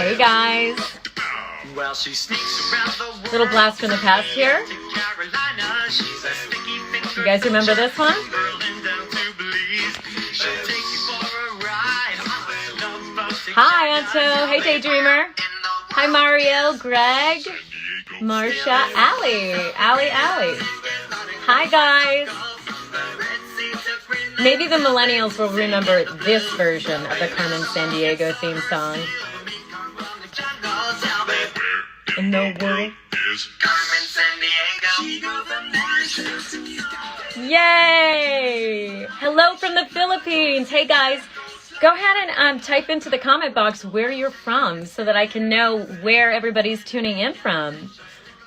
Hey guys. Little blast from the past here. You guys remember this one? Hi, Anto. Hey, Daydreamer. Hi, Mario, Greg, Marsha, Allie. Hi, guys. Maybe the millennials will remember this version of the Carmen Sandiego theme song. In the world. Yay! Hello from the Philippines. Hey, guys. Go ahead and type into the comment box where you're from so that I can know where everybody's tuning in from.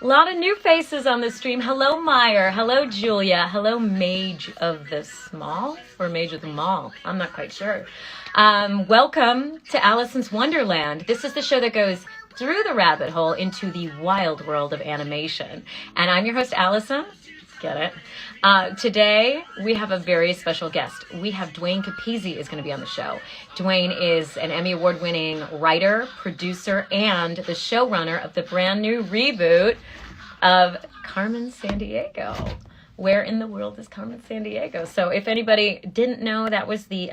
A lot of new faces on the stream. Hello, Meyer. Hello, Julia. Hello, Mage of the Small or Mage of the Mall. I'm not quite sure. Welcome to Alicyn's Wonderland. This is the show that goes through the rabbit hole into the wild world of animation. And I'm your host, Alicyn. Get it? Today, we have a very special guest. We have Duane Capizzi is going to be on the show. Duane is an Emmy Award-winning writer, producer, and the showrunner of the brand new reboot of Carmen Sandiego. Where in the world is Carmen Sandiego? So if anybody didn't know, that was the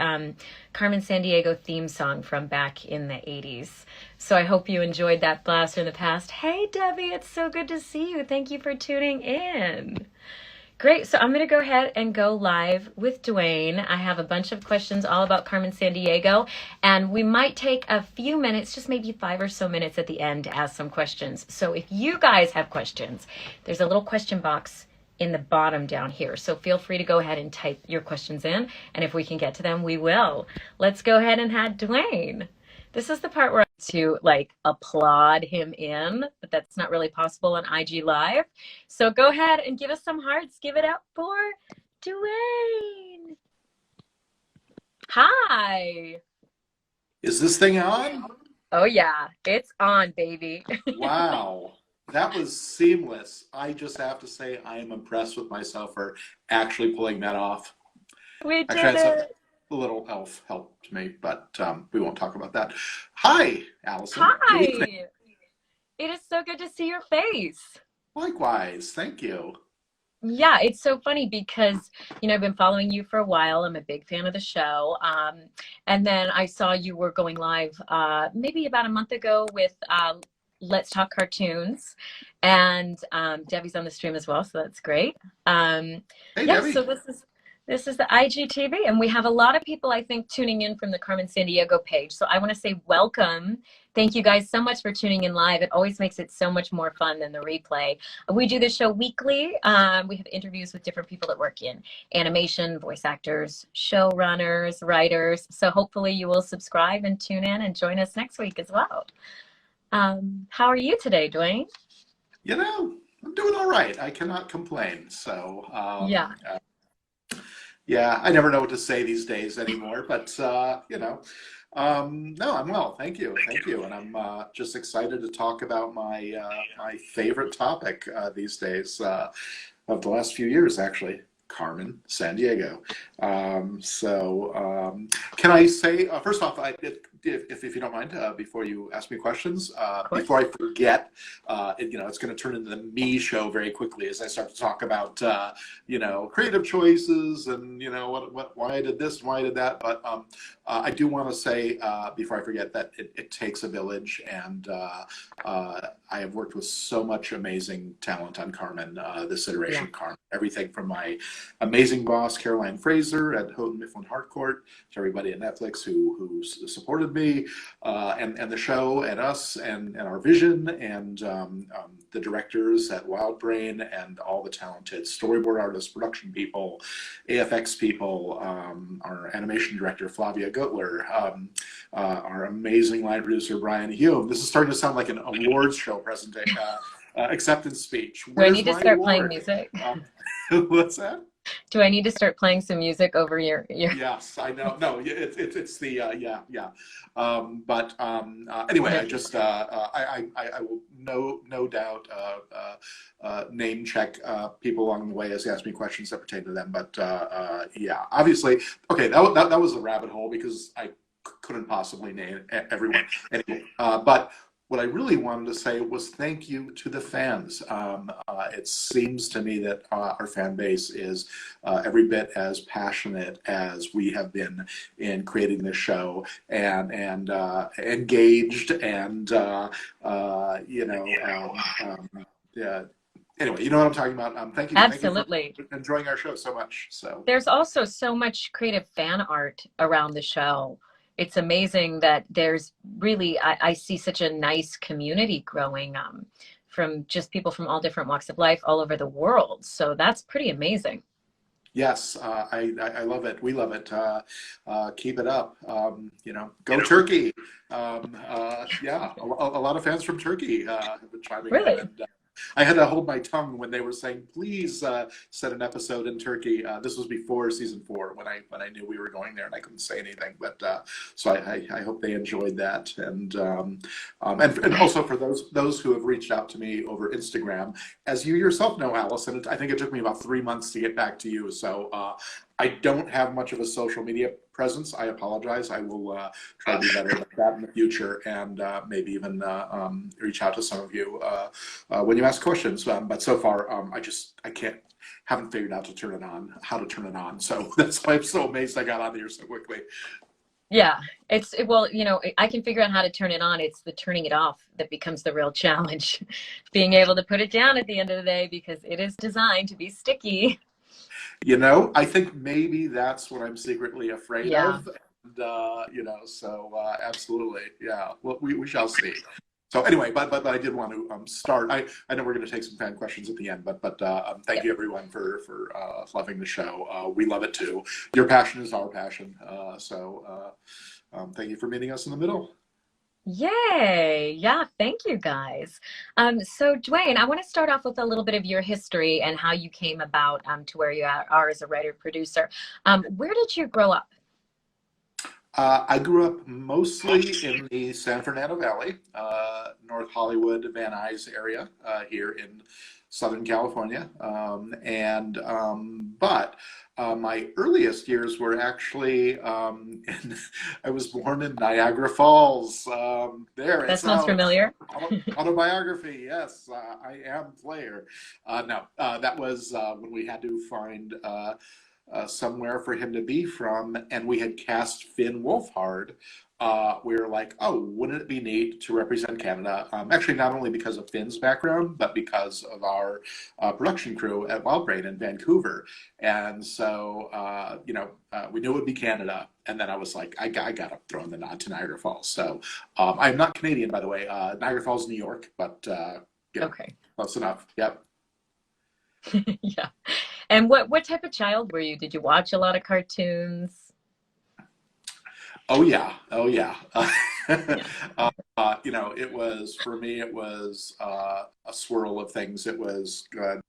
Carmen Sandiego theme song from back in the 80s. So I hope you enjoyed that blast from the past. Hey, Debbie, it's so good to see you. Thank you for tuning in. Great. So I'm going to go ahead and go live with Duane. I have a bunch of questions all about Carmen Sandiego, and we might take a few minutes, just maybe 5 or so minutes at the end to ask some questions. So if you guys have questions, there's a little question box in the bottom down here. So feel free to go ahead and type your questions in, and if we can get to them, we will. Let's go ahead and have Duane. This is the part where I to applaud him in, but that's not really possible on IG Live. So go ahead and give us some hearts. Give it up for Duane. Hi. Is this thing on? Oh yeah, it's on, baby. Wow. That was seamless. I just have to say I am impressed with myself for actually pulling that off. We did it. A little elf helped me, but we won't talk about that. Hi, Alicyn. Hi. It is so good to see your face. Likewise. Thank you. Yeah, it's so funny because, I've been following you for a while. I'm a big fan of the show. And then I saw you were going live maybe about a month ago with Let's Talk Cartoons. And Debbie's on the stream as well, so that's great. Hey, yeah, Debbie. so this is the IGTV, and we have a lot of people, I think, tuning in from the Carmen Sandiego page. So I want to say welcome. Thank you guys so much for tuning in live. It always makes it so much more fun than the replay. We do this show weekly. We have interviews with different people that work in animation, voice actors, showrunners, writers. So hopefully you will subscribe and tune in and join us next week as well. How are you today, Duane? I'm doing all right. I cannot complain. So yeah. Yeah, I never know what to say these days anymore, but no, I'm well. Thank you, and I'm just excited to talk about my my favorite topic these days of the last few years, actually, Carmen Sandiego. Can I say first off, if you don't mind, before you ask me questions, before I forget, it's going to turn into the me show very quickly as I start to talk about, creative choices and, why I did this, why I did that. But I do want to say, before I forget, that it takes a village, and I have worked with so much amazing talent on Carmen, this iteration of Carmen. Everything from my amazing boss, Caroline Fraser at Houghton Mifflin Harcourt, to everybody at Netflix who supported me, and the show, and us, and our vision, and the directors at Wild Brain, and all the talented storyboard artists, production people, AFX people, our animation director, Flavia Gotler, our amazing line producer, Brian Hume. This is starting to sound like an awards show presentation, acceptance speech. Do I need to start playing music? What's that? Do I need to start playing some music over your... Yes, I know. No, it's the anyway, I just I will no doubt name check people along the way as they ask me questions that pertain to them. But yeah, obviously, okay, that was a rabbit hole because I couldn't possibly name everyone. Anyway, but what I really wanted to say was thank you to the fans. It seems to me that our fan base is every bit as passionate as we have been in creating this show, and engaged, and yeah. Anyway, you know what I'm talking about. Thank you. Absolutely. Thank you for enjoying our show so much. So There's also so much creative fan art around the show. It's amazing that there's really, I see such a nice community growing from just people from all different walks of life all over the world. So that's pretty amazing. yes, I love it. We love it. Keep it up. Go Turkey. Yeah, a lot of fans from Turkey have been chiming in. Really? And, I had to hold my tongue when they were saying, "Please set an episode in Turkey." This was before season 4, when I knew we were going there, and I couldn't say anything. But so I hope they enjoyed that, and also for those who have reached out to me over Instagram, as you yourself know, Alicyn, I think it took me about 3 months to get back to you. So I don't have much of a social media presence. I apologize. I will try to be better at that in the future, and maybe even reach out to some of you when you ask questions. But so far, haven't figured out how to turn it on. So that's why I'm so amazed I got on here so quickly. Yeah, well, I can figure out how to turn it on. It's the turning it off that becomes the real challenge. Being able to put it down at the end of the day, because it is designed to be sticky. I think maybe that's what I'm secretly afraid of. And, so absolutely. Yeah. Well, we shall see. So anyway, but I did want to start. I know we're going to take some fan questions at the end, but thank you everyone for loving the show. We love it too. Your passion is our passion. So thank you for meeting us in the middle. Yay. Yeah, thank you guys. So Duane, I want to start off with a little bit of your history and how you came about to where you are as a writer producer. Where did you grow up? I grew up mostly in the San Fernando Valley, North Hollywood, Van Nuys area here in Southern California. But my earliest years were actually, I was born in Niagara Falls. That sounds familiar. Autobiography, yes, I am Flair. No, that was when we had to find somewhere for him to be from, and we had cast Finn Wolfhard. We were like, oh, wouldn't it be neat to represent Canada? Actually, not only because of Finn's background, but because of our production crew at Wild Brain in Vancouver. And so, we knew it would be Canada. And then I was like, I got to throw in the nod to Niagara Falls. So I'm not Canadian, by the way. Niagara Falls, New York, but okay, close enough. Yep. Yeah. And what type of child were you? Did you watch a lot of cartoons? Oh yeah. Yeah. It was, for me, it was a swirl of things. It was good.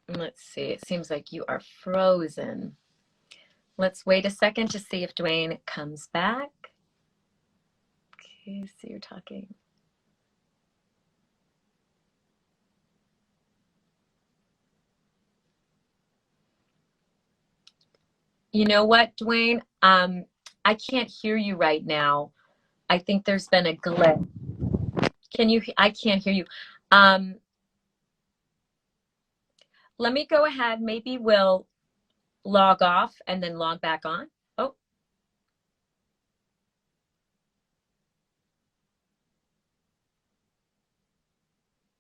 Let's see. It seems like you are frozen. Let's wait a second to see if Duane comes back. Okay, so you're talking. You know what, Duane? I can't hear you right now. I think there's been a glitch. I can't hear you. Let me go ahead. Maybe we'll log off and then log back on. Oh.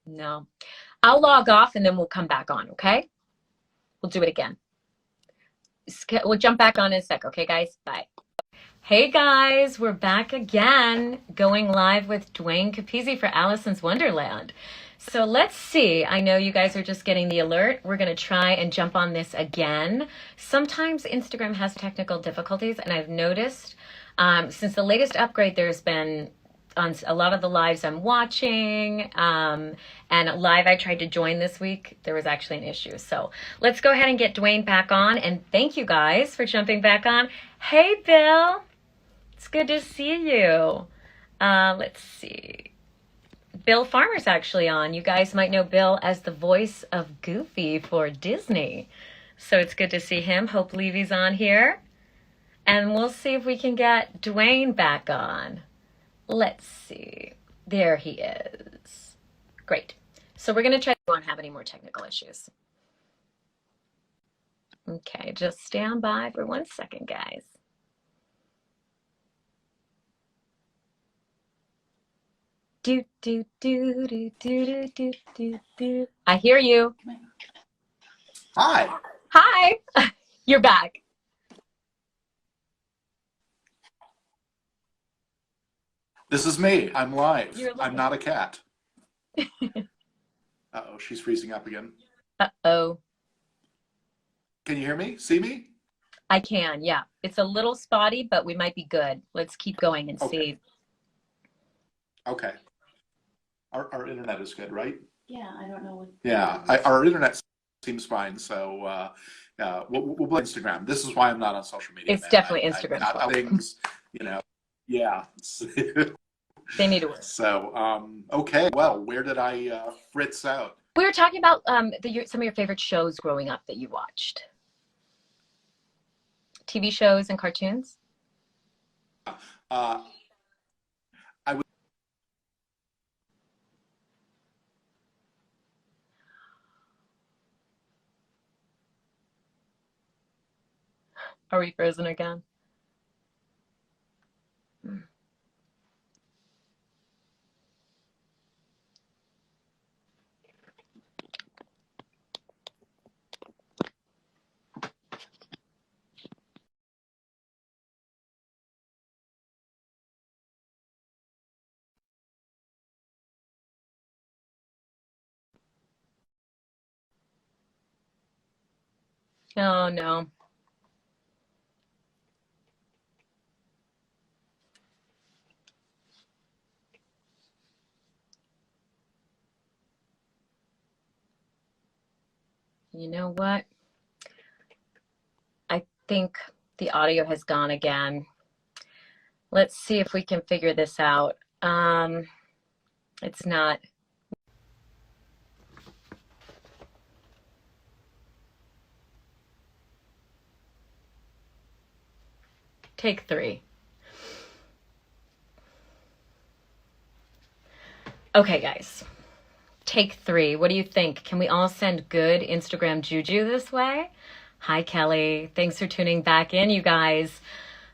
No. I'll log off and then we'll come back on, okay? We'll do it again. We'll jump back on in a sec, okay, guys? Bye. Hey, guys, we're back again, going live with Duane Capizzi for Alicyn's Wonderland. So let's see. I know you guys are just getting the alert. We're going to try and jump on this again. Sometimes Instagram has technical difficulties, and I've noticed since the latest upgrade, there's been on a lot of the lives I'm watching, and a live I tried to join this week, there was actually an issue. So let's go ahead and get Duane back on, and thank you guys for jumping back on. Hey, Bill. It's good to see you. Let's see. Bill Farmer's actually on. You guys might know Bill as the voice of Goofy for Disney. So it's good to see him. Hope Levy's on here. And we'll see if we can get Duane back on. Let's see. There he is. Great. So we're going to try. We won't have any more technical issues. Okay, just stand by for 1 second, guys. Do, do, do, do, do, do, do, do. I hear you. Hi. Hi. You're back. This is me. I'm live. You're live. I'm not a cat. Uh-oh, she's freezing up again. Uh-oh. Can you hear me? See me? I can, yeah. It's a little spotty, but we might be good. Let's keep going and see. Okay. Our internet is good, right? Yeah, I don't know what. Yeah, our internet seems fine. So we'll blame Instagram. This is why I'm not on social media. It's definitely Instagram. Not things, yeah. They need to work. So, okay. Well, where did I fritz out? We were talking about some of your favorite shows growing up that you watched. TV shows and cartoons? I would. Are we frozen again? Oh, no. You know what? I think the audio has gone again. Let's see if we can figure this out. It's not. Take 3. Okay, guys. Take 3. What do you think? Can we all send good Instagram juju this way? Hi, Kelly. Thanks for tuning back in, you guys.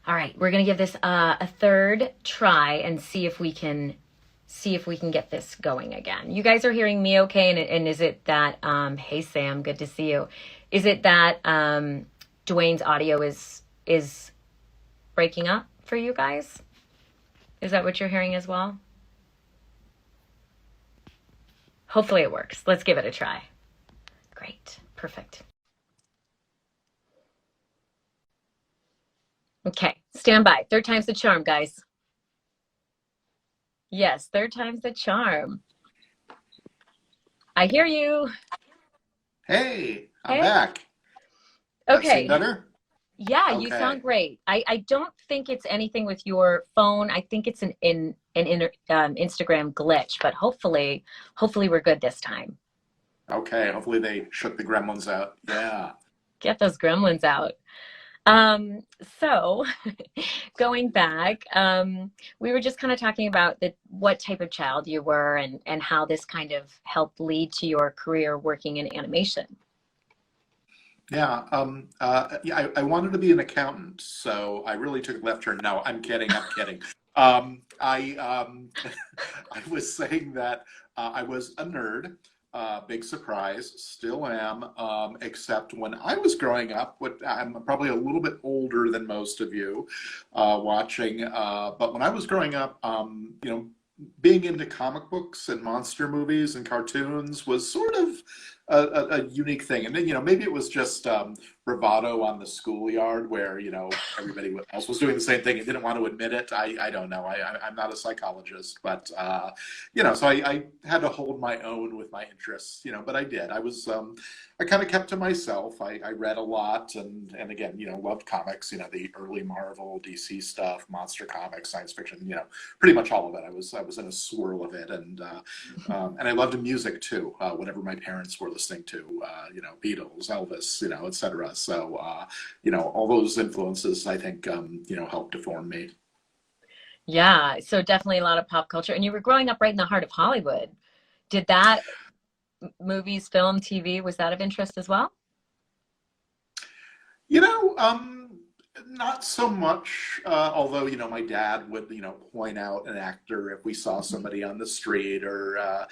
All right, we're gonna give this a third try and see if we can get this going again. You guys are hearing me okay? And is it that hey Sam, good to see you. Is it that Duane's audio is breaking up for you guys? Is that what you're hearing as well? Hopefully it works. Let's give it a try. Great. Perfect. Okay. Stand by. Third time's the charm, guys. Yes, third time's the charm. I hear you. Hey, I'm Hey. back. Okay. That better? Yeah, you Okay. sound great. I don't think it's anything with your phone. I think it's an Instagram glitch, but hopefully we're good this time. Okay, hopefully they shook the gremlins out. Yeah. Get those gremlins out. So going back, we were just kind of talking about what type of child you were and how this kind of helped lead to your career working in animation. Yeah, I wanted to be an accountant, so I really took a left turn. No, I'm kidding. I'm kidding. I was saying that I was a nerd. Big surprise, still am. Except when I was growing up, I'm probably a little bit older than most of you watching. But when I was growing up, being into comic books and monster movies and cartoons was sort of a unique thing. And then, maybe it was just bravado on the schoolyard where, everybody else was doing the same thing and didn't want to admit it. I don't know. I'm not a psychologist, but, so I had to hold my own with my interests, but I did. I kind of kept to myself. I read a lot and again, loved comics, the early Marvel, DC stuff, monster comics, science fiction, pretty much all of it. I was in a swirl of it. And I loved music too, whatever my parents were listening to, Beatles, Elvis, etc. So, all those influences, I think, helped to form me. Yeah, so definitely a lot of pop culture. And you were growing up right in the heart of Hollywood. Did that movies, film, TV, was that of interest as well? Not so much, although, my dad would, point out an actor if we saw somebody on the street or, at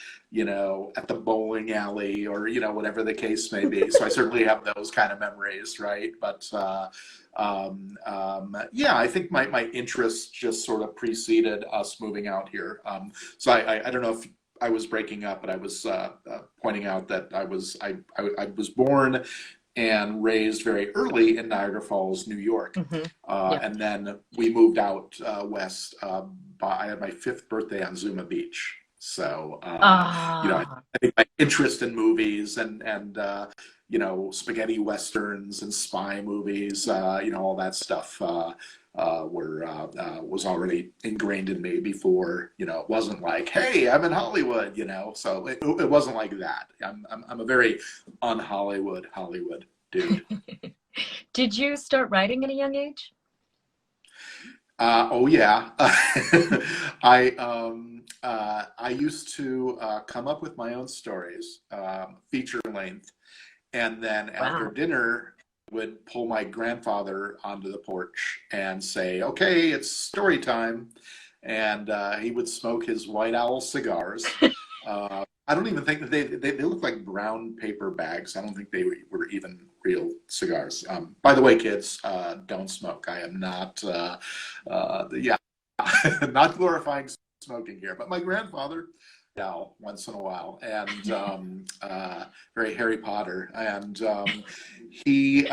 the bowling alley or, whatever the case may be. So I certainly have those kind of memories, right? But, yeah, I think my interests just sort of preceded us moving out here. So I don't know if I was breaking up, but I was pointing out that I was born and raised very early in Niagara Falls, New York. And then we moved out west. I had my 5th birthday on Zuma Beach. So, I think my interest in movies and spaghetti westerns and spy movies, all that stuff was already ingrained in me before, it wasn't like, hey, I'm in Hollywood, so it wasn't like that. I'm a very un-Hollywood dude. Did you start writing at a young age? Oh yeah. I used to come up with my own stories, feature length, and then after dinner would pull my grandfather onto the porch and say, okay, it's story time. And he would smoke his White Owl cigars. I don't even think that they look like brown paper bags. I don't think they were even real cigars. By the way, kids, don't smoke. I am not, not glorifying smoking here. But my grandfather, once in a while, and very Harry Potter, and he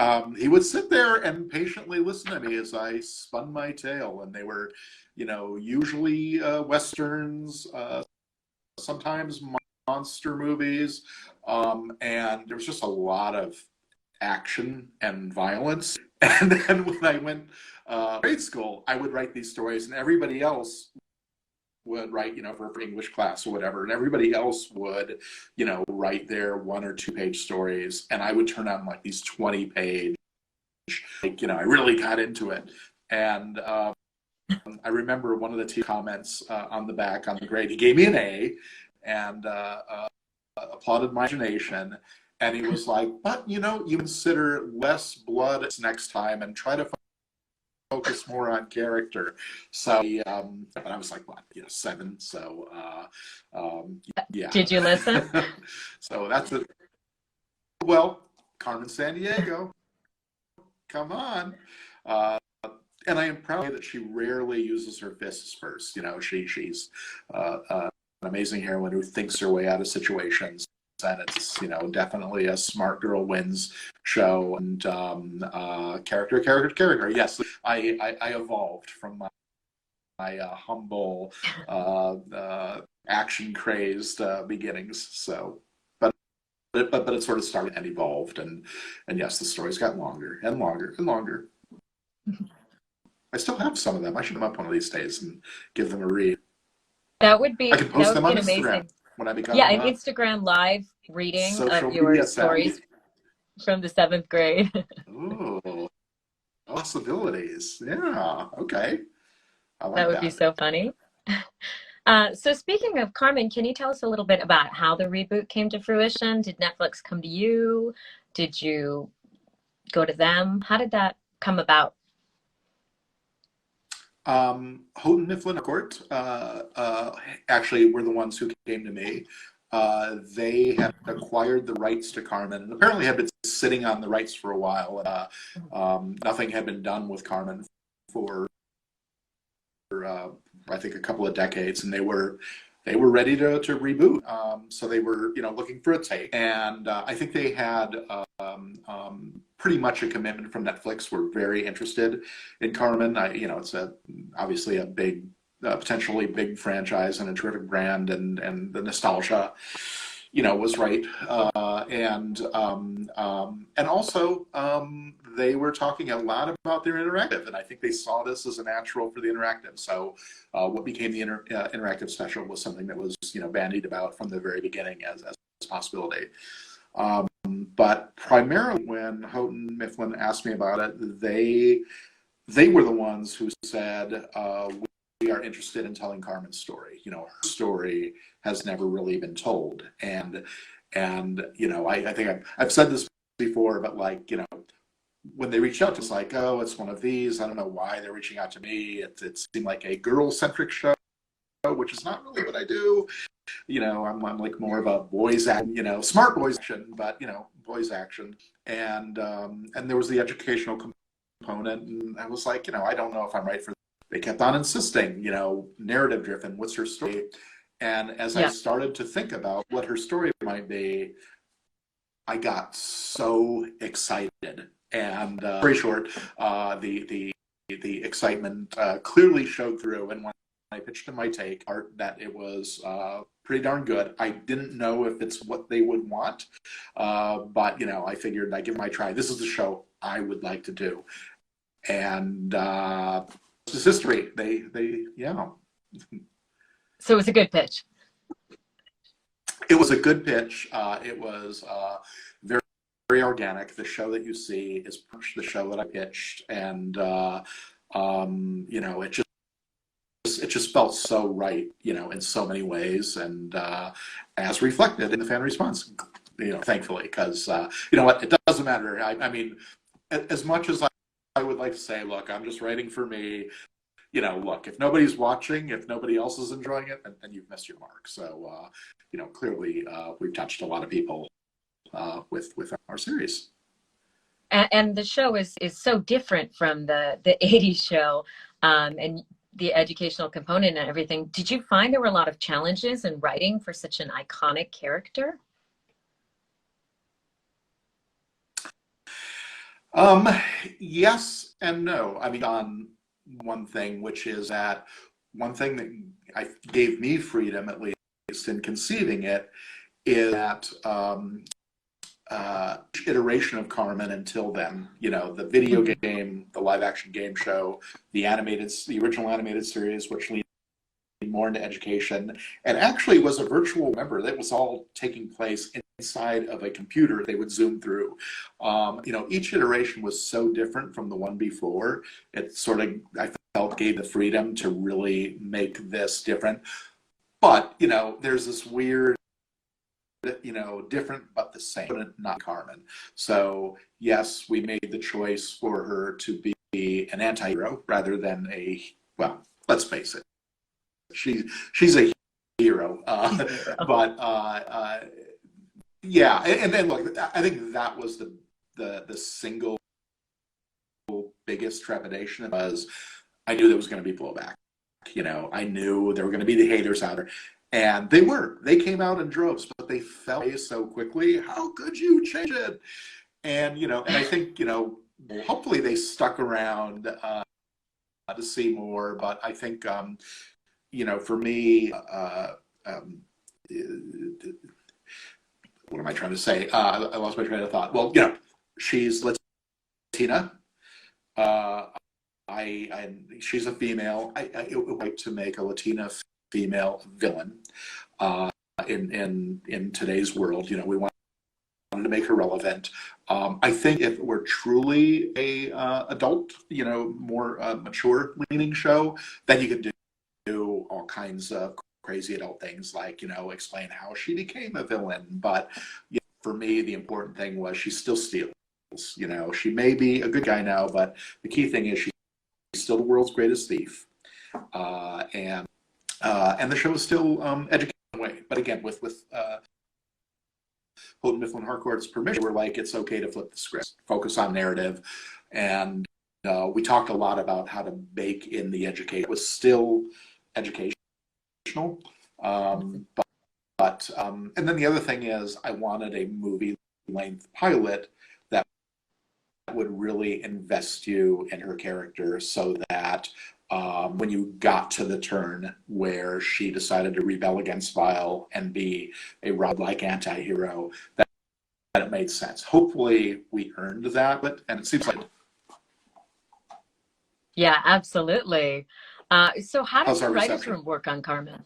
would sit there and patiently listen to me as I spun my tale, and they were, usually westerns, sometimes monster movies, and there was just a lot of action and violence. And then when I went grade school, I would write these stories, and everybody else would write, for English class or whatever, and everybody else would, write their 1 or 2 page stories, and I would turn on like these 20-page, I really got into it. And I remember one of the two comments on the back on the grade, he gave me an A and applauded my imagination, and he was like, but you consider less blood next time and try to focus more on character. So and I was like, what, 7, so yeah. Did you listen? So that's it. Well, Carmen Sandiego, come on. And I am proud that she rarely uses her fists first. She's an amazing heroine who thinks her way out of situations. And it's, definitely a smart girl wins show. And character. Yes, I evolved from my humble, action-crazed beginnings. So, but it sort of started and evolved. And yes, the stories got longer and longer and longer. I still have some of them. I should come up one of these days and give them a read. That would be, I can post them on Instagram amazing. when I become an Instagram live reading of your stories from the 7th grade. Ooh, possibilities. Yeah. Okay. I like that. That would be so funny. So speaking of Carmen, can you tell us a little bit about how the reboot came to fruition? Did Netflix come to you? Did you go to them? How did that come about? Houghton Mifflin Court actually were the ones who came to me. They had acquired the rights to Carmen and apparently had been sitting on the rights for a while. Nothing had been done with Carmen for I think a couple of decades, and they were they were ready to reboot. So they were, looking for a take, and I think they had pretty much a commitment from Netflix. We're very interested in Carmen. It's obviously a big, potentially big franchise and a terrific brand, and the nostalgia, was right. And also, they were talking a lot about their interactive, and I think they saw this as a natural for the interactive. So what became the interactive special was something that was, bandied about from the very beginning as a possibility. But primarily when Houghton Mifflin asked me about it, they were the ones who said, we are interested in telling Carmen's story. Her story has never really been told. And I think I've said this before, but when they reached out to us, oh, it's one of these. I don't know why they're reaching out to me. It seemed like a girl-centric show, which is not really what I do. I'm like more of a boys action, smart boys action, but boys action. And there was the educational component, and I was like, I don't know if I'm right for. They kept on insisting, narrative driven. What's her story? And as I started to think about what her story might be, I got so excited. And very short, the excitement clearly showed through. And when I pitched in my take, that it was pretty darn good. I didn't know if it's what they would want, but I figured I'd give my try. This is the show I would like to do, and this is history. Yeah. So it was a good pitch. It was a good pitch. It was very, very organic. The show that you see is the show that I pitched, and it just felt so right, in so many ways, and as reflected in the fan response, thankfully, because you know what, it doesn't matter. I mean, as much as I would like to say, look, I'm just writing for me. Look, if nobody's watching, if nobody else is enjoying it, then you've missed your mark. So, clearly we've touched a lot of people with our series. And the show is so different from the 80s show, and the educational component and everything. Did you find there were a lot of challenges in writing for such an iconic character? Yes and no. I mean, on one thing, which is that one thing that gave me freedom, at least in conceiving it, is that iteration of Carmen until then, the video game, the live action game show, the original animated series, which leaned more into education, and actually was a virtual, remember, that was all taking place inside of a computer they would zoom through. Each iteration was so different from the one before. It sort of, I felt, gave the freedom to really make this different. But, there's this weird, different but the same, not Carmen. So yes, we made the choice for her to be an anti-hero rather than let's face it, she's a hero. But yeah, and then look, I think that was the single biggest trepidation, was I knew there was going to be blowback. I knew there were going to be the haters out there. And they came out in droves, but they fell away so quickly. How could you change it? And, and I think, hopefully they stuck around to see more. But I think, for me, what am I trying to say? I lost my train of thought. Well, she's Latina. She's a female. I would like to make a Latina female villain in today's world. We wanted to make her relevant. I think if it were truly a adult, more mature leaning show, then you could do all kinds of crazy adult things, like explain how she became a villain. But for me, the important thing was she still steals. She may be a good guy now, but the key thing is she's still the world's greatest thief. And the show is still educating way. But again, with Houghton Mifflin Harcourt's permission, we're like, it's okay to flip the script, focus on narrative. And we talked a lot about how to bake in the education. It was still educational, And then the other thing is I wanted a movie-length pilot that would really invest you in her character so that when you got to the turn where she decided to rebel against Vile and be a Rob-like anti-hero, that it made sense. Hopefully we earned that, and it seems like... Yeah, absolutely. So how does How's the our writer's reception? room work on Carmen?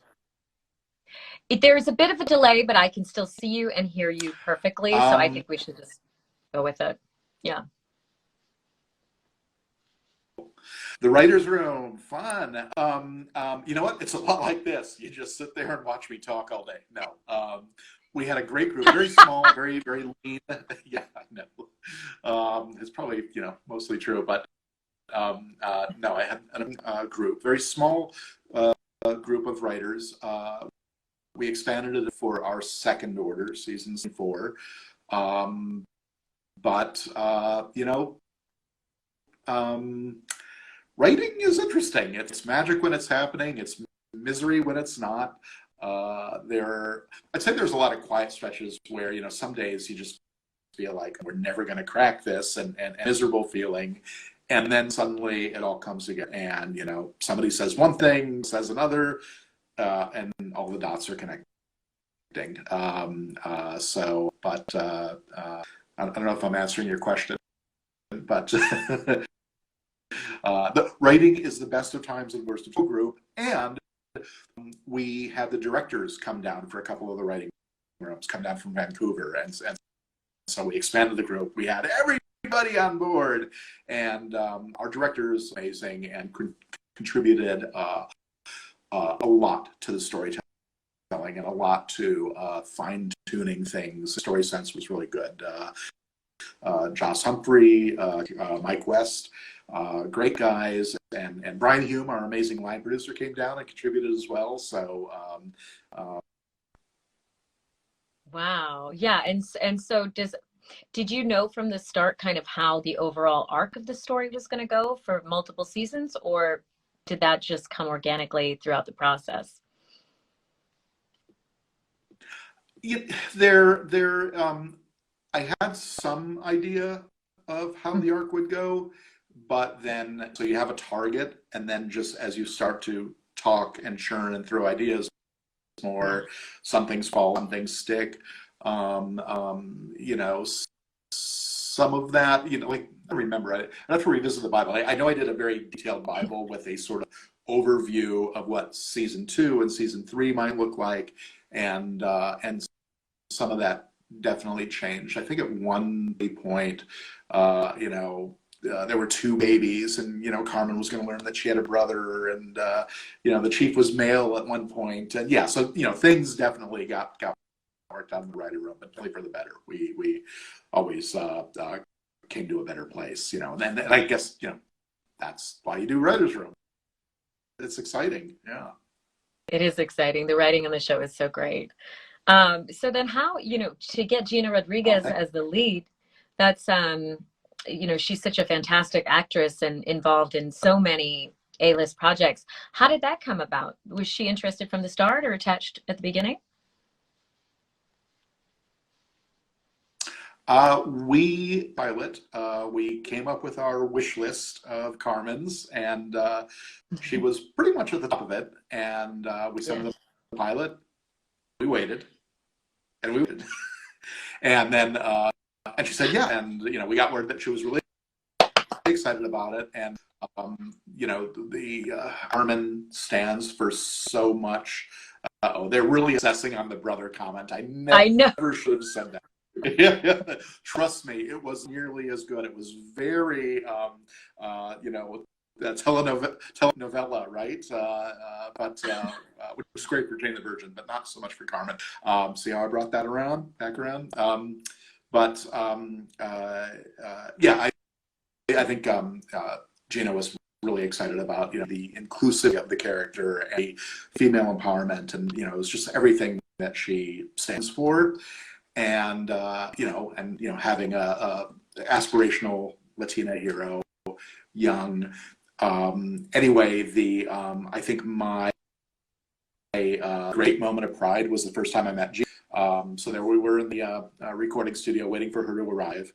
There's a bit of a delay, but I can still see you and hear you perfectly. So I Um, think we should just go with it. Yeah. The writer's room, fun. You know what? It's a lot like this. You just sit there and watch me talk all day. No. We had a great group, very small, very, very lean. Yeah, I know. It's probably, mostly true, but no, I had a group, very small group of writers. We expanded it for our second order, season 4. But, writing is interesting. It's magic when it's happening. It's misery when it's not. I'd say there's a lot of quiet stretches where, some days you just feel like we're never going to crack this and miserable feeling. And then suddenly it all comes together and, somebody says one thing, says another, and all the dots are connecting. I don't know if I'm answering your question, but the writing is the best of times and worst of the group. And we had the directors come down for a couple of the writing rooms, come down from Vancouver. And so we expanded the group. We had everybody on board. And our director is amazing and contributed a lot to the storytelling and a lot to fine-tuning things. The story sense was really good. Joss Humphrey, Mike West, great guys, and Brian Hume, our amazing line producer, came down and contributed as well. So, Wow. Yeah. And so did you know from the start kind of how the overall arc of the story was going to go for multiple seasons, or did that just come organically throughout the process? I had some idea of how the arc would go, but then, so you have a target, and then just as you start to talk and churn and throw ideas more, some things fall, some things stick. Some of that, like, I remember, I have to revisit the Bible. I know I did a very detailed Bible with a sort of overview of what season 2 and season 3 might look like, and some of that definitely changed. I think at one point, there were 2 babies, and Carmen was going to learn that she had a brother, and the chief was male at one point, and yeah, so things definitely got worked out in the writing room, but really for the better. We always came to a better place, and then I guess that's why you do writers' room. It's exciting, yeah. It is exciting. The writing on the show is so great. So then how, to get Gina Rodriguez as the lead, that's, she's such a fantastic actress and involved in so many A-list projects. How did that come about? Was she interested from the start or attached at the beginning? We came up with our wish list of Carmen's, and she was pretty much at the top of it, and we sent her the pilot. We waited. And we would, and then and she said yeah, and we got word that she was really excited about it, and the Carmen stands for so much. They're really assessing on the brother comment. I never should have said that. Trust me, it was nearly as good. It was very telenovela, right? Which was great for Jane the Virgin, but not so much for Carmen. See how I brought that back around? I think Gina was really excited about the inclusivity of the character, and female empowerment, and it was just everything that she stands for, and having a aspirational Latina hero, young. Anyway, I think my a great moment of pride was the first time I met Gina. So there we were in the recording studio waiting for her to arrive.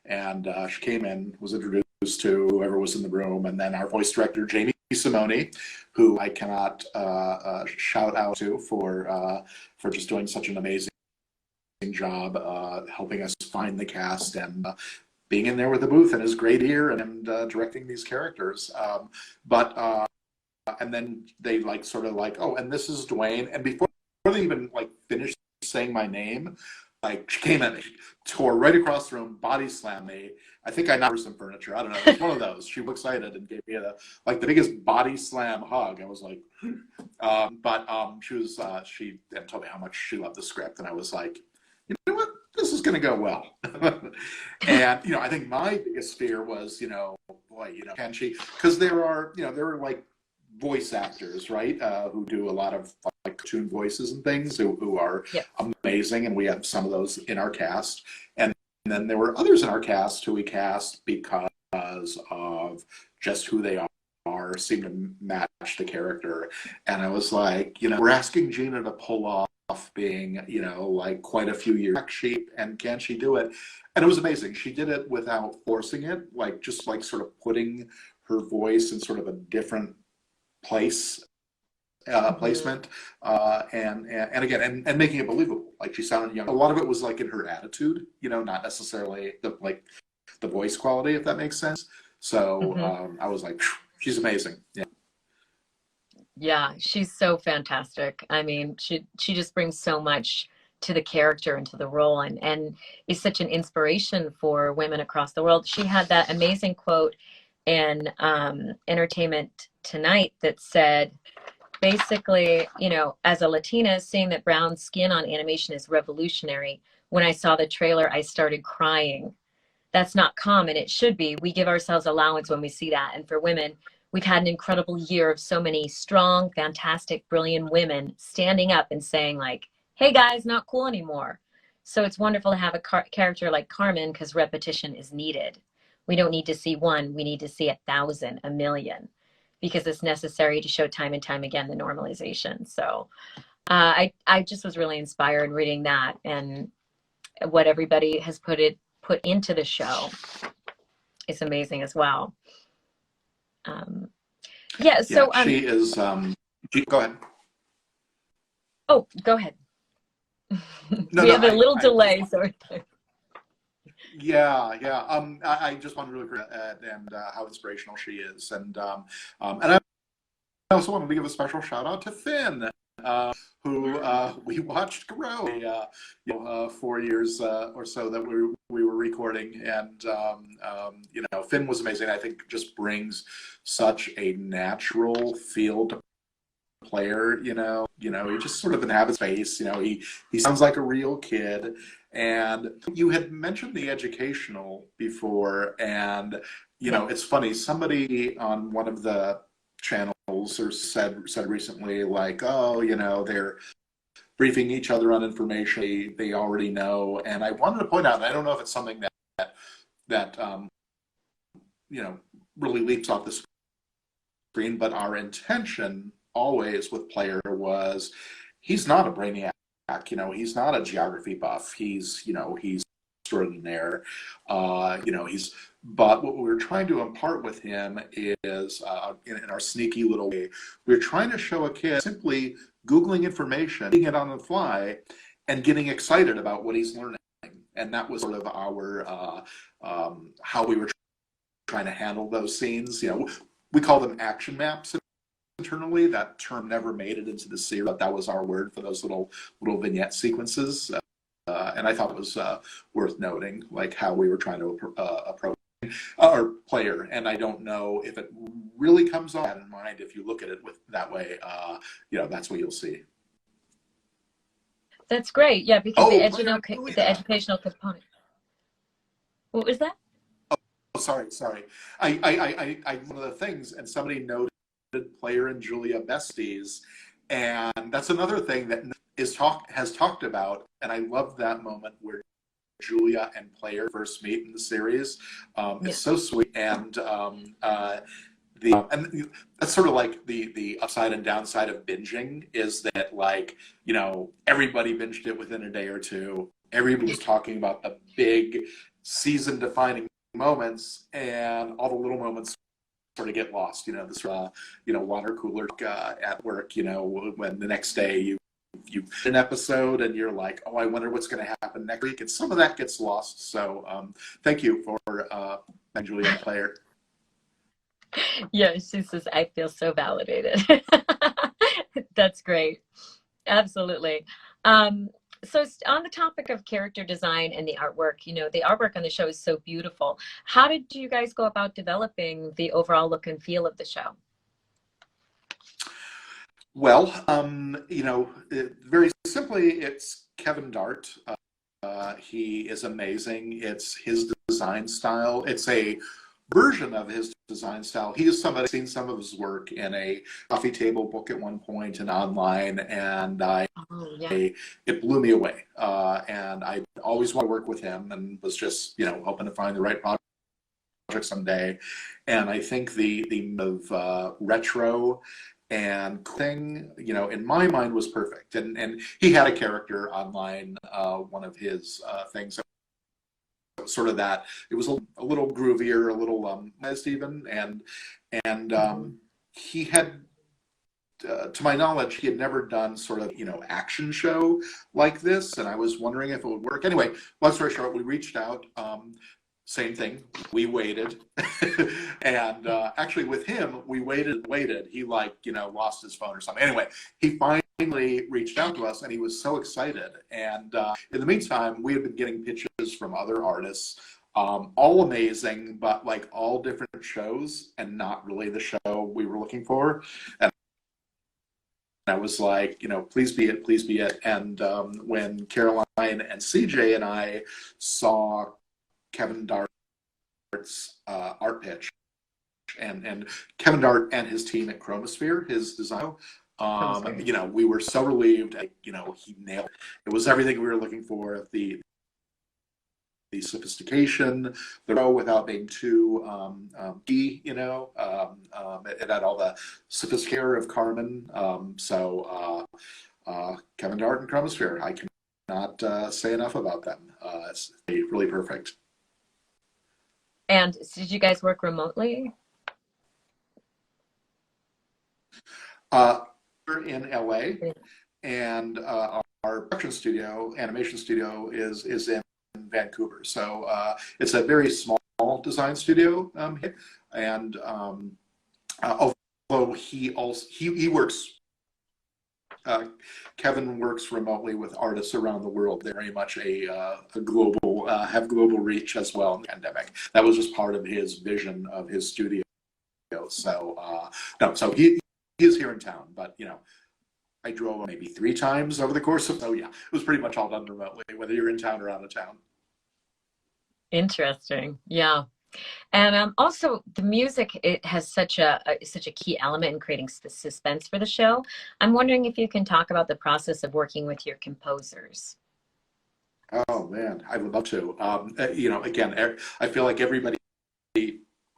And she came in, was introduced to whoever was in the room, and then our voice director, Jamie Simone, who I cannot shout out to for just doing such an amazing job helping us find the cast and being in there with the booth and his great ear and directing these characters. And then they like sort of like, oh, and this is Duane. And before they even like finished saying my name, like she came in, she tore right across the room, body slammed me. I think I knocked her some furniture. I don't know. It was one of those. She was excited and gave me the biggest body slam hug. I was like, she then told me how much she loved the script, and I was like, you know what, this is going to go well. And I think my biggest fear was, boy, can she? Because there are like voice actors, right, who do a lot of like cartoon voices and things who are amazing, and we have some of those in our cast. And then there were others in our cast who we cast because of just who they are, seem to match the character. And I was like, we're asking Gina to pull off being, like quite a few years black sheep, and can she do it? And it was amazing. She did it without forcing it, like just like sort of putting her voice in sort of a different placement, and again, and making it believable. Like she sounded young. A lot of it was like in her attitude, not necessarily the voice quality, if that makes sense. So I was like, she's amazing. Yeah, she's so fantastic. I mean, she just brings so much to the character and to the role, and is such an inspiration for women across the world. She had that amazing quote in Entertainment Tonight that said, basically, as a Latina, seeing that brown skin on animation is revolutionary. When I saw the trailer, I started crying. That's not common. It should be. We give ourselves allowance when we see that. And for women, we've had an incredible year of so many strong, fantastic, brilliant women standing up and saying like, hey guys, not cool anymore. So it's wonderful to have a character like Carmen, because repetition is needed. We don't need to see one, we need to see 1,000, 1,000,000, because it's necessary to show time and time again the normalization. So I just was really inspired reading that, and what everybody has put into the show is amazing as well. She is. Go ahead. Oh, go ahead. No, we have a little delay, so. I just wanted to really quick and how inspirational she is, and I also wanted to give a special shout out to Finn, who we watched grow 4 years or so that we were recording, and Finn was amazing. I think just brings such a natural feel to player. He just sort of inhabits space. He sounds like a real kid. And you had mentioned the educational before, and it's funny, somebody on one of the channels or said recently, like, oh, they're briefing each other on information they already know. And I wanted to point out, and I don't know if it's something that really leaps off the screen, but our intention always with Player was, he's not a brainiac. He's not a geography buff. He's extraordinaire. But what we were trying to impart with him is, in our sneaky little way, we're trying to show a kid simply Googling information, reading it on the fly, and getting excited about what he's learning. And that was sort of our, how we were trying to handle those scenes. We call them action maps internally. That term never made it into the series, but that was our word for those little vignette sequences. And I thought it was worth noting, like how we were trying to approach our Player. And I don't know if it really comes on in mind. If you look at it that way, that's what you'll see. That's great. Yeah, because the educational component. What was that? Oh, sorry. I one of the things, and somebody noted Player and Julia besties, and that's another thing that has talked about, and I love that moment where Julia and Player first meet in the series. It's so sweet, and and that's sort of like the upside and downside of binging is that, like, you know, everybody binged it within a day or two. Everybody was talking about the big season defining moments, and all the little moments sort of get lost. You know, this you know, water cooler at work, you know, when the next day you an episode and you're like, oh, I wonder what's going to happen next week, and some of that gets lost. So thank you for Julian Player. Yeah, she says, I feel so validated. That's great. Absolutely. So on the topic of character design and the artwork, you know, the artwork on the show is so beautiful. How did you guys go about developing the overall look and feel of the show? Well, you know, very simply, it's Kevin Dart. He is amazing. It's his design style. It's a version of his design style. He is somebody, I've seen some of his work in a coffee table book at one point and online, and it blew me away. And I always want to work with him, and was just, you know, hoping to find the right project someday. And I think the of retro and thing, you know, in my mind was perfect. And he had a character online, one of his things, sort of that, it was a little groovier, a little even, and he had, to my knowledge, he had never done sort of, you know, action show like this, and I was wondering if it would work. Anyway, long story short, we reached out. Same thing. We waited, and actually with him, we waited. He, like, you know, lost his phone or something. Anyway, he finally reached out to us, and he was so excited. And in the meantime, we had been getting pitches from other artists, all amazing, but like all different shows, and not really the show we were looking for. And I was like, you know, please be it, please be it. And when Caroline and CJ and I saw Kevin Dart's art pitch, and Kevin Dart and his team at Chromosphere, his design, you know, we were so relieved. You know, he nailed it. It was everything we were looking for. The sophistication, the row without being too you know, it had all the sophistication of Carmen. Kevin Dart and Chromosphere, I cannot say enough about them. It's really perfect. And did you guys work remotely? We're in LA, and our production studio, animation studio, is in Vancouver. So it's a very small design studio, and although he works. Kevin works remotely with artists around the world. They're very much a global, have global reach as well in the pandemic. That was just part of his vision of his studio. So no, so he is here in town, but, you know, I drove maybe 3 times over the course of, yeah, it was pretty much all done remotely, whether you're in town or out of town. Interesting. Yeah. And also the music, it has such a key element in creating suspense for the show. I'm wondering if you can talk about the process of working with your composers. Oh man, I would love to. You know, again, I feel like everybody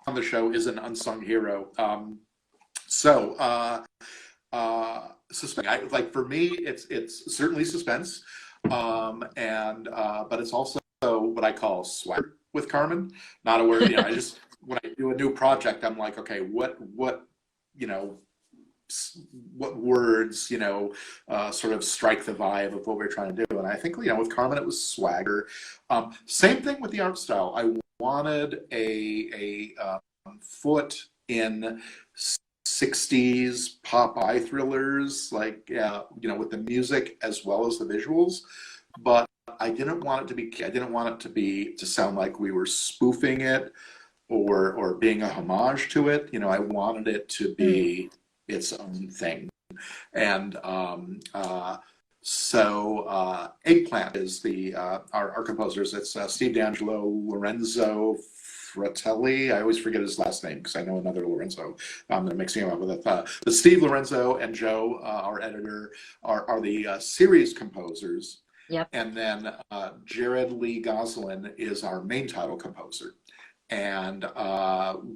on the show is an unsung hero. Suspense. Like, for me, it's certainly suspense, but it's also what I call swagger with Carmen. Not a word, you know. I just, when I do a new project, I'm like, okay, what you know, what words, you know, sort of strike the vibe of what we're trying to do. And I think, you know, with Carmen, it was swagger. Same thing with the art style. I wanted a foot in 60s pop eye thrillers, like, you know, with the music as well as the visuals. But I didn't want it to sound like we were spoofing it or being a homage to it. You know, I wanted it to be its own thing. And Eggplant is our composers. It's Steve D'Angelo, Lorenzo Fratelli. I always forget his last name because I know another Lorenzo. I'm mixing him up with it. But Steve, Lorenzo, and Joe, our editor, are the series composers. Yep. And then Jared Lee Goslin is our main title composer. and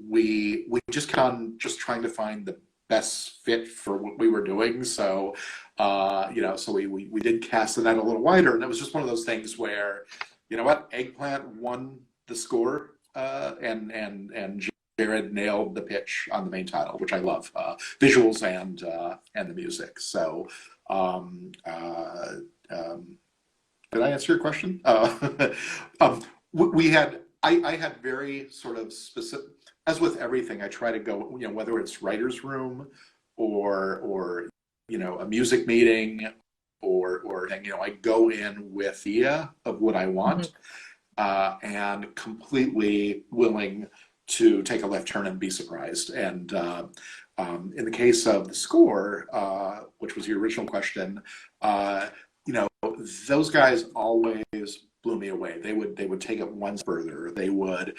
we just kept on just trying to find the best fit for what we were doing. So so we did cast the net a little wider, and it was just one of those things where, you know what, Eggplant won the score, and Jared nailed the pitch on the main title, which I love, visuals and the music. So did I answer your question? We had I had very sort of specific, as with everything, I try to go, whether it's writer's room or a music meeting or I go in with the idea of what I want, and completely willing to take a left turn and be surprised. And in the case of the score, which was the original question, those guys always blew me away. They would take it one further. They weren't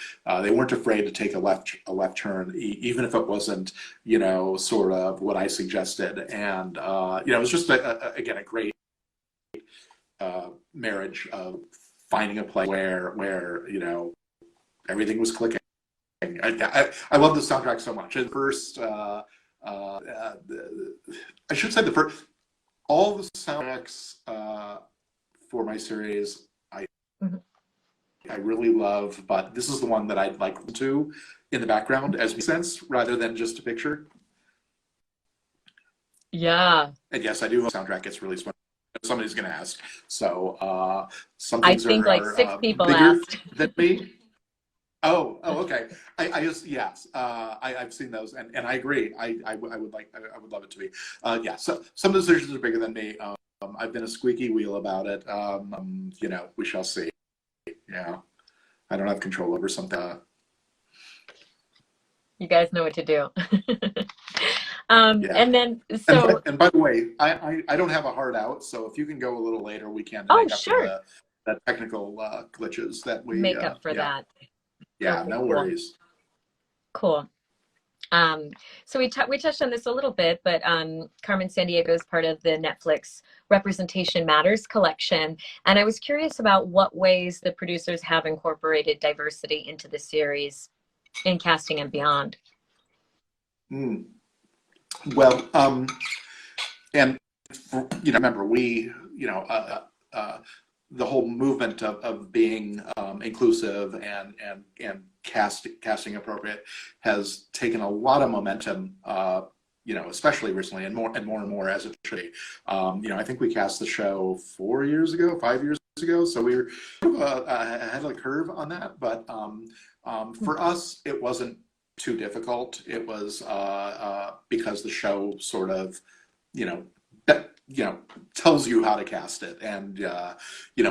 afraid to take a left turn, even if it wasn't, sort of what I suggested. And it was just again a great marriage of finding a place where everything was clicking. I love the soundtrack so much. At first, I should say all the soundtracks for my series I really love, but this is the one that I'd like to in the background as makes sense rather than just a picture. Yeah. And yes, I do hope the soundtrack gets released when somebody's going to ask. So some I things think are, like 6 people bigger asked than me. Oh, okay. I just, yes, I've seen those, and I agree. I would love it to be. Yeah. So some decisions are bigger than me. I've been a squeaky wheel about it. We shall see. Yeah. I don't have control over something. You guys know what to do. Yeah. And then so and by the way, I don't have a hard out, so if you can go a little later, we can oh make up sure for the technical glitches that we make up for that. Yeah, Okay, no worries. Cool. So we touched on this a little bit, but Carmen Sandiego is part of the Netflix Representation Matters collection, and I was curious about what ways the producers have incorporated diversity into the series in casting and beyond. Well, and remember we, the whole movement of being inclusive and casting appropriate has taken a lot of momentum, especially recently, and more as it should be. I think we cast the show 5 years ago, so we were ahead of the curve on that. But for us, it wasn't too difficult. It was because the show sort of, tells you how to cast it, and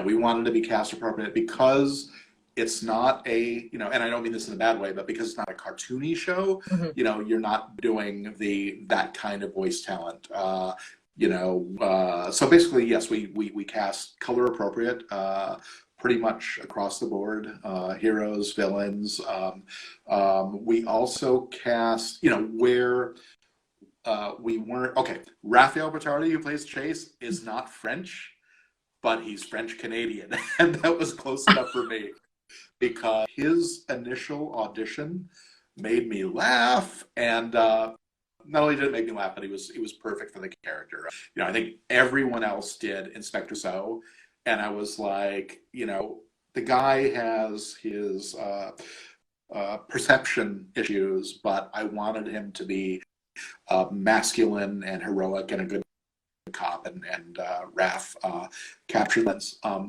we wanted to be cast appropriate because it's not a, and I don't mean this in a bad way, but because it's not a cartoony show, you're not doing that kind of voice talent. So basically, yes, we cast color appropriate pretty much across the board, heroes, villains. We also cast, where we weren't, okay, Raphael Bertardi, who plays Chase, is not French, but he's French Canadian, and that was close enough for me because his initial audition made me laugh, and not only did it make me laugh, but he was perfect for the character. I think everyone else did Inspector So, and I was like, the guy has his perception issues, but I wanted him to be masculine and heroic and a good cop, and Raph captured that.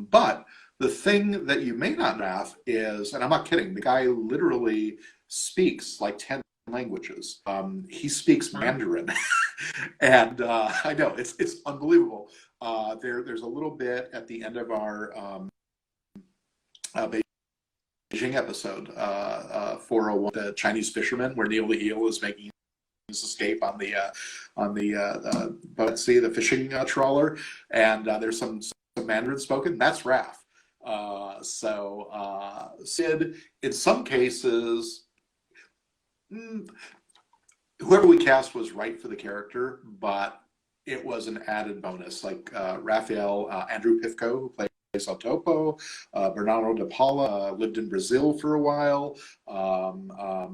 But the thing that you may not know is, and I'm not kidding, the guy literally speaks like 10 languages. He speaks Mandarin, and I know it's unbelievable. There's a little bit at the end of our Beijing episode, 401, the Chinese fisherman, where Neil the Eel is making his escape on the boat at sea, the fishing trawler, and there's some Mandarin spoken. That's Raph. Sid, in some cases, whoever we cast was right for the character, but it was an added bonus. Like Raphael, Andrew Pifko, who El Topo. Bernardo de Paula lived in Brazil for a while.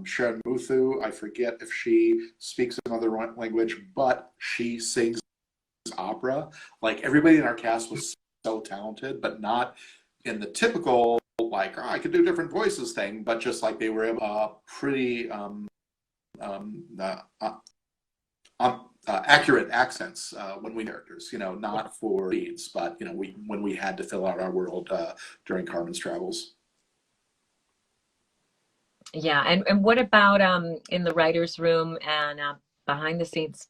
Sharon Muthu, I forget if she speaks another language, but she sings opera. Like, everybody in our cast was so talented, but not in the typical, like, oh, I could do different voices thing, but just like they were pretty accurate accents when we characters, not for leads, but when we had to fill out our world during Carmen's travels. Yeah, and what about in the writer's room and behind the scenes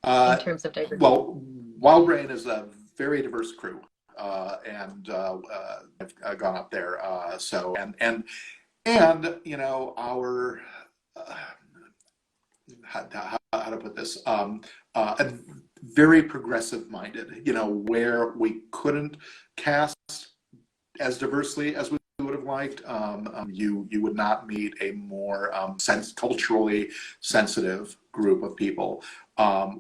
in terms of diversity? Well, Wild Brain is a very diverse crew, and I've gone up there. So and our how to put this, very progressive minded. Where we couldn't cast as diversely as we would have liked, you would not meet a more culturally sensitive group of people.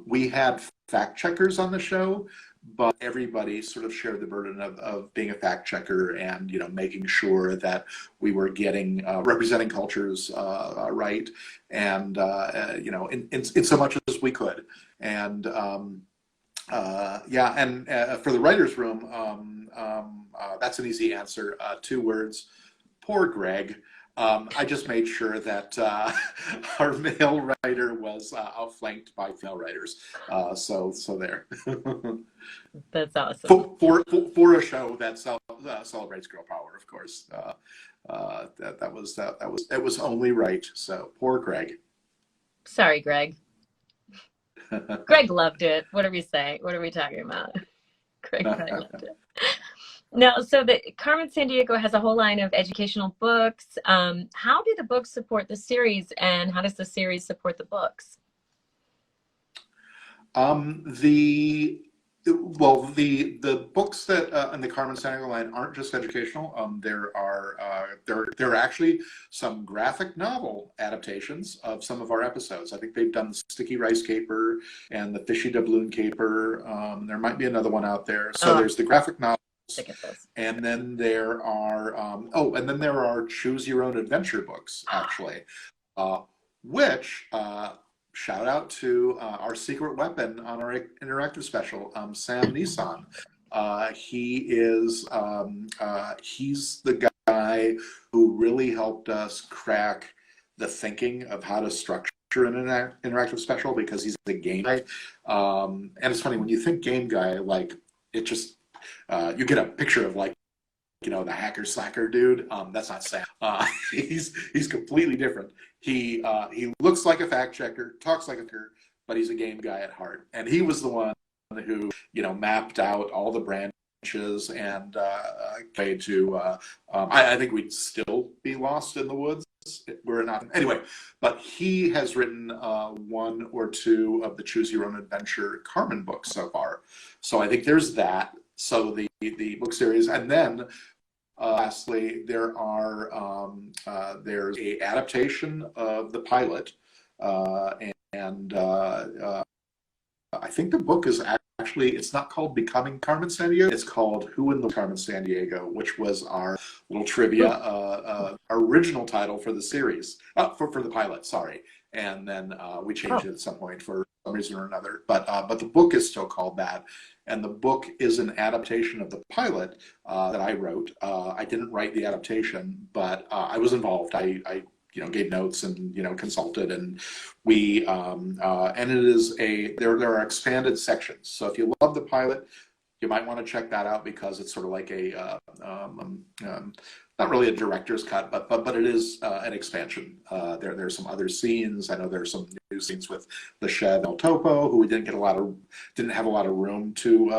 We had fact checkers on the show, but everybody sort of shared the burden of being a fact checker and making sure that we were getting representing cultures right, and in so much as we could. And for the writers' room, that's an easy answer. 2 words: poor Greg. I just made sure that our male writer was outflanked by female writers. So there. That's awesome. For a show that celebrates girl power, of course. That was only right. So poor Greg. Sorry, Greg. Greg loved it. What are we saying? What are we talking about? Greg loved it. Now, so the Carmen Sandiego has a whole line of educational books. How do the books support the series, and how does the series support the books? The books that in the Carmen Sandiego line aren't just educational. There are actually some graphic novel adaptations of some of our episodes. I think they've done the Sticky Rice Caper and the Fishy Doubloon Caper. There might be another one out there. So there's the graphic novel. And then there are choose your own adventure books, actually, which shout out to our secret weapon on our interactive special, Sam Nissan. He's the guy who really helped us crack the thinking of how to structure an interactive special, because he's a game guy. And it's funny, when you think game guy, like, it just you get a picture of, like, the hacker slacker dude. That's not Sam. He's completely different. He looks like a fact checker, talks like a hacker, but he's a game guy at heart. And he was the one who mapped out all the branches and played to. I think we'd still be lost in the woods were it not. Anyway, but he has written 1 or 2 of the Choose Your Own Adventure Carmen books so far. So I think there's that. So the book series, and then lastly, there's a adaptation of the pilot, and I think the book is actually, it's not called Becoming Carmen Sandiego. It's called Who in the Carmen Sandiego, which was our little trivia original title for the series, for the pilot. Sorry, and then we changed it at some point for some reason or another. But the book is still called that. And the book is an adaptation of the pilot that I wrote. I didn't write the adaptation, but I was involved. I gave notes and consulted, and we and it is there are expanded sections. So if you love the pilot, you might want to check that out, because it's sort of like a not really a director's cut, but it is an expansion. There's some other scenes. I know there's some new scenes with the Chef El Topo, who we didn't have a lot of room to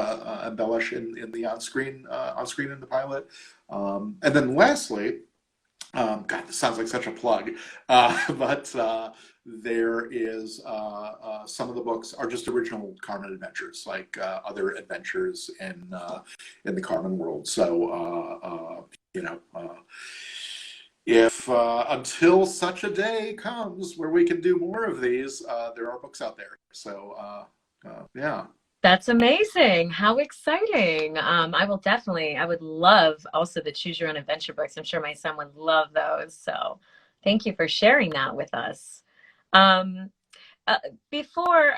embellish in the on screen in the pilot. And then lastly, God, this sounds like such a plug, but there is some of the books are just original Carmen adventures, like other adventures in the Carmen world. So if until such a day comes where we can do more of these, there are books out there. So yeah. That's amazing. How exciting. I would love also the Choose Your Own Adventure books. I'm sure my son would love those. So thank you for sharing that with us. Um, uh, before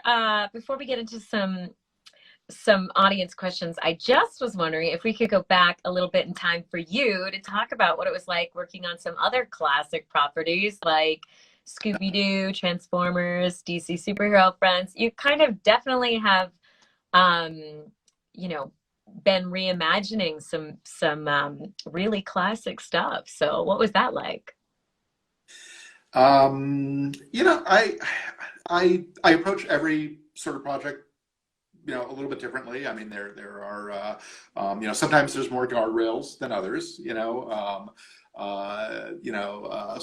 we get into some audience questions, I just was wondering if we could go back a little bit in time for you to talk about what it was like working on some other classic properties like Scooby-Doo, Transformers, DC Superhero Friends. You kind of definitely have um, you know, been reimagining some really classic stuff. So what was that like? You know, I approach every sort of project, you know, a little bit differently. I mean, there are you know, sometimes there's more guardrails than others.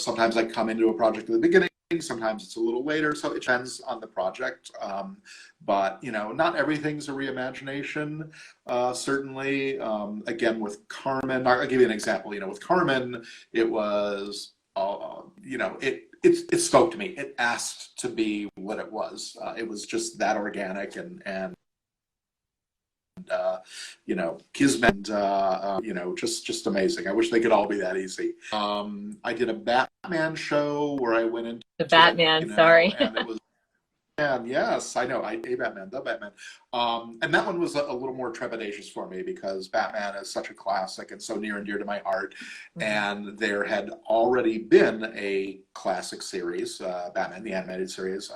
Sometimes I come into a project at the beginning. Sometimes it's a little later, so it depends on the project. But you know, not everything's a reimagination. Certainly, again with Carmen, I'll give you an example. You know, with Carmen, it was you know, it spoke to me. It asked to be what it was. It was just that organic and you know, Kismet, you know, just amazing. I wish they could all be that easy. I did a Batman show where I went into The it, Batman, you know, sorry. and it was, and yes, I know, a Batman, the Batman. And that one was a little more trepidatious for me because Batman is such a classic and so near and dear to my heart. And there had already been a classic series, Batman, the animated series,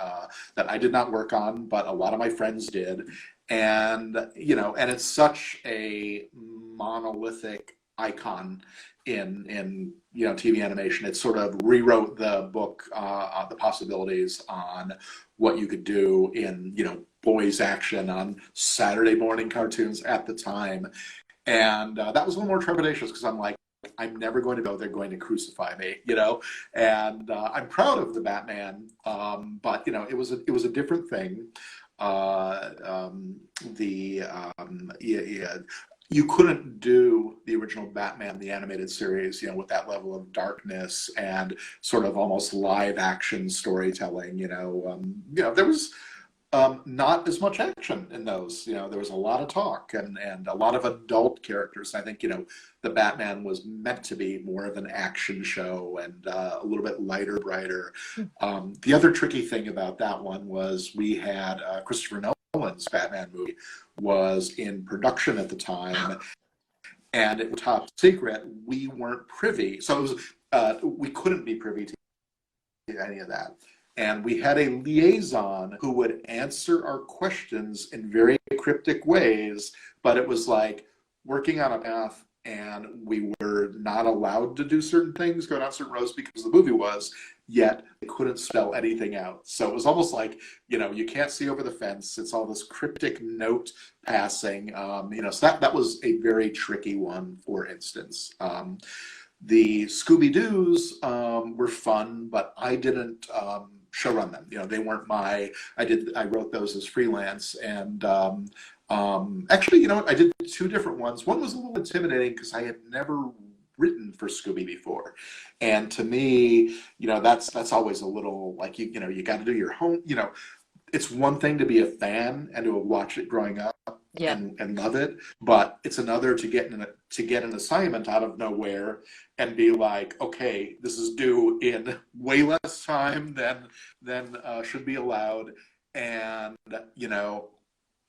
that I did not work on, but a lot of my friends did. And, you know, and it's such a monolithic icon in you know, TV animation. It sort of rewrote the book, the possibilities on what you could do in, you know, boys action on Saturday morning cartoons at the time. And that was a little more trepidatious because I'm like, I'm never going to go. They're going to crucify me, you know. And I'm proud of the Batman, but you know, it was a different thing. Yeah, you couldn't do the original Batman, the animated series, you know, with that level of darkness and sort of almost live action storytelling. You know, there was not as much action in those. You know, there was a lot of talk and a lot of adult characters. I think, you know, the Batman was meant to be more of an action show and a little bit lighter, brighter. The other tricky thing about that one was we had Christopher Nolan's Batman movie was in production at the time, and it was top secret. We weren't privy, so it was we couldn't be privy to any of that. And we had a liaison who would answer our questions in very cryptic ways, but it was like working on a path and we were not allowed to do certain things, go down certain roads because the movie was, yet they couldn't spell anything out. So it was almost like, you know, you can't see over the fence. It's all this cryptic note passing, you know, so that was a very tricky one, for instance. The Scooby-Doos were fun, but I didn't show run them. You know, they weren't I wrote those as freelance. And actually, you know what? I did two different ones. One was a little intimidating because I had never written for Scooby before. And to me, you know, that's always a little like, you know, you got to do your home, you know, it's one thing to be a fan and to watch it growing up. Yeah. And love it, but it's another to get an assignment out of nowhere and be like, okay, this is due in way less time than should be allowed, and you know,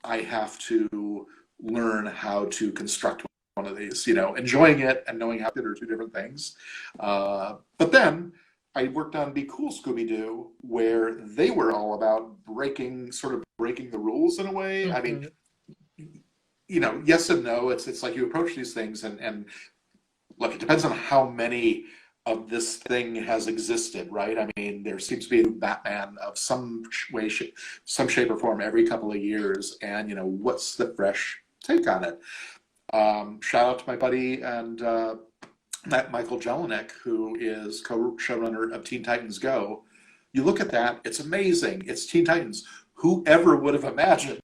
I have to learn how to construct one of these. You know, enjoying it and knowing how to do are two different things. But then I worked on Be Cool Scooby-Doo, where they were all about breaking the rules in a way. I mean, you know, yes and no. It's like you approach these things and look, it depends on how many of this thing has existed, right? I mean, there seems to be a Batman of some way, some shape or form every couple of years, and you know, what's the fresh take on it? Shout out to my buddy and Michael Jelinek, who is co-showrunner of Teen Titans Go. You look at that, it's amazing. It's Teen Titans. Whoever would have imagined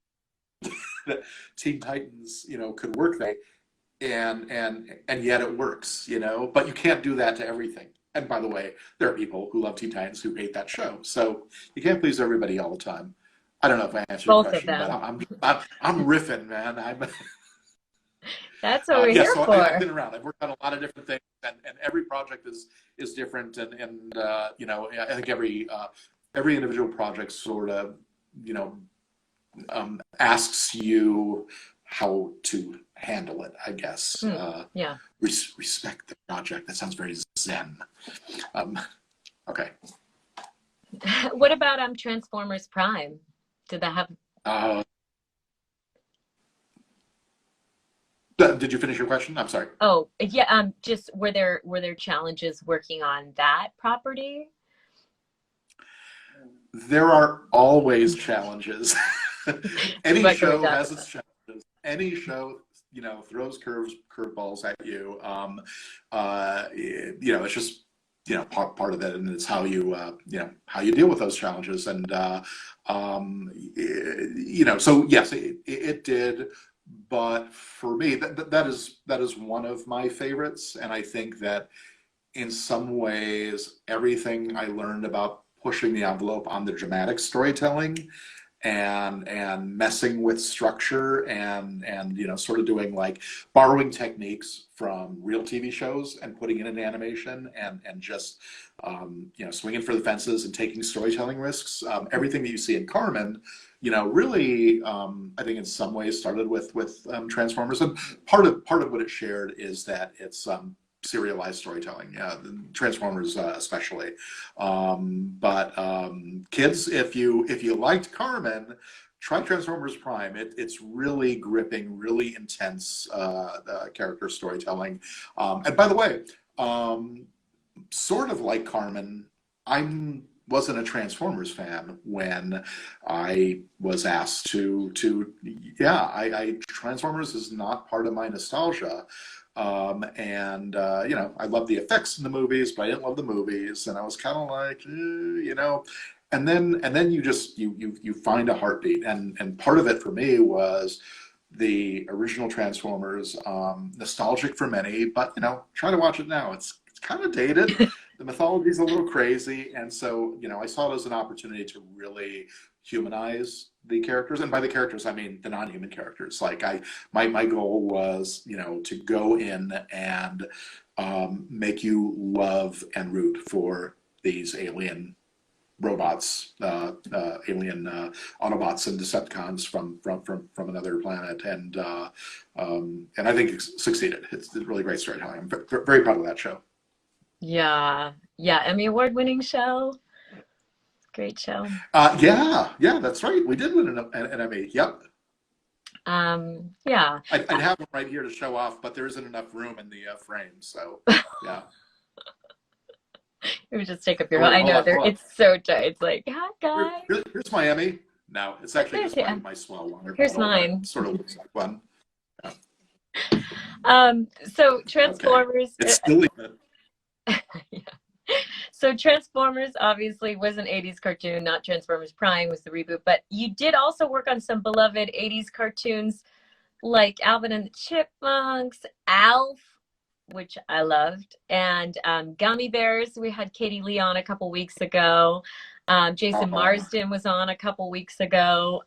that Teen Titans, you know, could work that, and yet it works, you know. But you can't do that to everything. And by the way, there are people who love Teen Titans who hate that show, so you can't please everybody all the time. I don't know if I answered your Both of question, but them. I'm riffing, man. That's what we're Yeah. here So I've for. been around. I've worked on a lot of different things, and every project is different, and you know, I think every individual project sort of, you know, asks you how to handle it, I guess. Yeah. Respect the project. That sounds very zen. Okay. What about Transformers Prime? Did that have? Uh, did you finish your question? I'm sorry. Oh, yeah. Just were there challenges working on that property? There are always challenges. Any What can we show talk has about? its challenges. Any show, you know, throws curveballs at you. You know, it's just, you know, part of it, and it's how you you know, how you deal with those challenges. And you know, so yes, it did. But for me, that is one of my favorites, and I think that in some ways, everything I learned about pushing the envelope on the dramatic storytelling and messing with structure and you know, sort of doing like borrowing techniques from real TV shows and putting it in animation and just you know, swinging for the fences and taking storytelling risks. Everything that you see in Carmen, you know, really, I think in some ways started with Transformers, and part of what it shared is that it's serialized storytelling, yeah, Transformers especially. But kids, if you liked Carmen, try Transformers Prime. It's really gripping, really intense character storytelling. And by the way, sort of like Carmen, I wasn't a Transformers fan when I was asked to yeah, I Transformers is not part of my nostalgia. And you know, I love the effects in the movies, but I didn't love the movies, and I was kind of like, you know, and then you just you find a heartbeat, and part of it for me was the original Transformers, nostalgic for many, but you know, try to watch it now. It's kind of dated. The mythology's a little crazy, and so you know, I saw it as an opportunity to really humanize the characters, and by the characters I mean the non-human characters. Like my goal was, you know, to go in and make you love and root for these alien robots, alien Autobots and Decepticons from another planet, and I think it's succeeded. It's a really great storytelling. I'm very proud of that show. Yeah. Yeah. Emmy Award-winning show. Great show. Yeah, that's right. We did win an Emmy. Yep. Yeah. I'd have one right here to show off, but there isn't enough room in the frame. So, yeah. It would just take up Oh, your. wait, I know hold on. it's so tight. It's like, hi guys. Here's my Emmy. No, it's actually There's just yeah. my swell water Here's bottle, mine. but sort of looks like one. So Okay. Transformers. It's still even. Yeah. So Transformers obviously was an 80s cartoon, not Transformers Prime was the reboot, but you did also work on some beloved 80s cartoons like Alvin and the Chipmunks, Alf, which I loved, and Gummy Bears. We had Katie Lee on a couple weeks ago. Jason Marsden was on a couple weeks ago.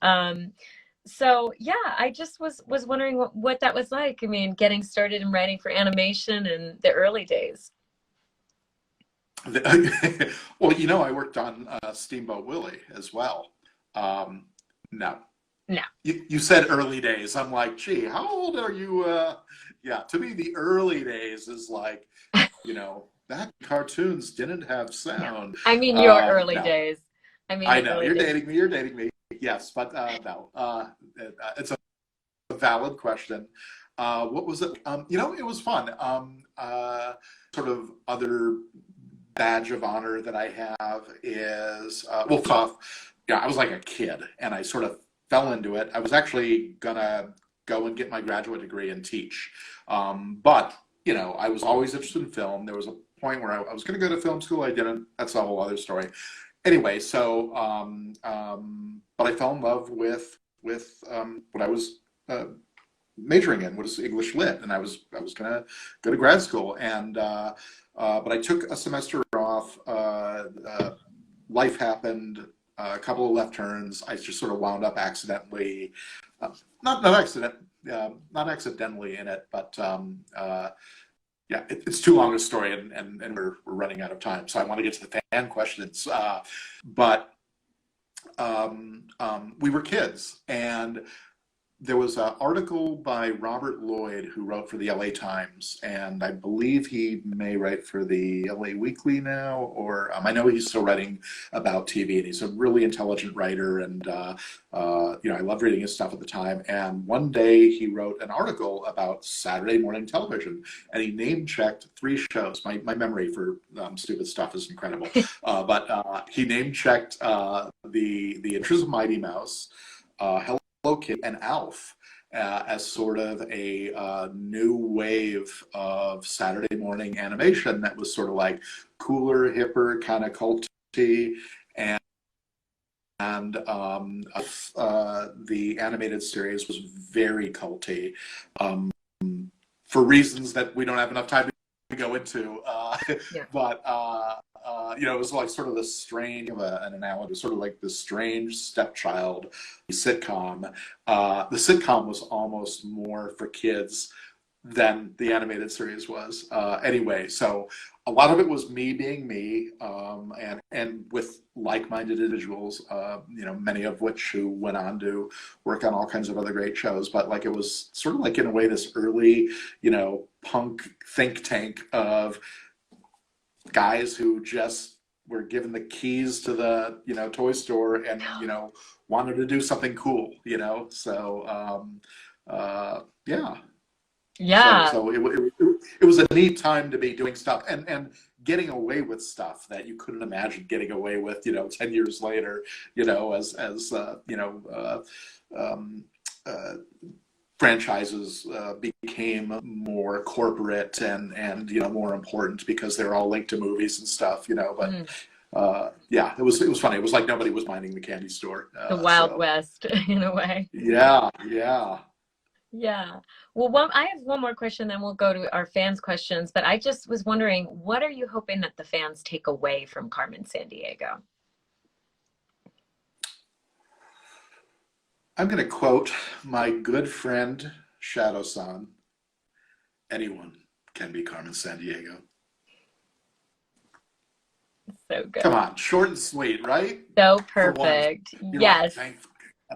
So yeah, I just was wondering what that was like. I mean, getting started in writing for animation in the early days. Well, you know, I worked on Steamboat Willie as well. No. No. You said early days. I'm like, gee, how old are you? Yeah, to me, the early days is like, you know, that cartoons didn't have sound. I mean, your early No. days. I mean, I know, you're dating me. You're dating me. Yes, but no. It's a valid question. What was it? You know, it was fun. Sort of other badge of honor that I have is, well, tough. Yeah, I was like a kid, and I sort of fell into it. I was actually gonna go and get my graduate degree and teach, but you know, I was always interested in film. There was a point where I was going to go to film school. I didn't. That's a whole other story. Anyway, so but I fell in love with what I was majoring in, was English Lit, and I was gonna go to grad school, and but I took a semester off. Life happened. a couple of left turns. I just sort of wound up accidentally, not accidentally in it, but yeah, it's too long a story, and we're running out of time. So I want to get to the fan questions. But we were kids, and there was an article by Robert Lloyd, who wrote for the LA Times, and I believe he may write for the LA Weekly now, or I know he's still writing about TV, and he's a really intelligent writer, and you know, I loved reading his stuff at the time. And one day he wrote an article about Saturday morning television, and he name-checked 3 shows. My memory for stupid stuff is incredible. But he name-checked the Adventures of Mighty Mouse, Hello Kitty, and Alf as sort of a new wave of Saturday morning animation that was sort of like cooler, hipper, kind of culty, and the animated series was very culty for reasons that we don't have enough time to go into. Yeah. But you know, it was like sort of this strange an analogy, sort of like this strange stepchild sitcom. The sitcom was almost more for kids than the animated series was. Anyway, so a lot of it was me being me, and with like-minded individuals, you know, many of which who went on to work on all kinds of other great shows. But like, it was sort of like, in a way, this early, you know, punk think tank of guys who just were given the keys to the, you know, toy store, and, you know, wanted to do something cool, you know. So yeah. Yeah. So it was a neat time to be doing stuff and getting away with stuff that you couldn't imagine getting away with, you know, 10 years later, you know, as you know, franchises became more corporate and you know, more important because they're all linked to movies and stuff, you know. But yeah, it was funny. It was like nobody was minding the candy store. The Wild West, in a way. Yeah. Yeah. Well, I have one more question, then we'll go to our fans' questions. But I just was wondering, what are you hoping that the fans take away from Carmen Sandiego? I'm going to quote my good friend Shadow-san. Anyone can be Carmen Sandiego. So good. Come on, short and sweet, right? So perfect. Yes. Like,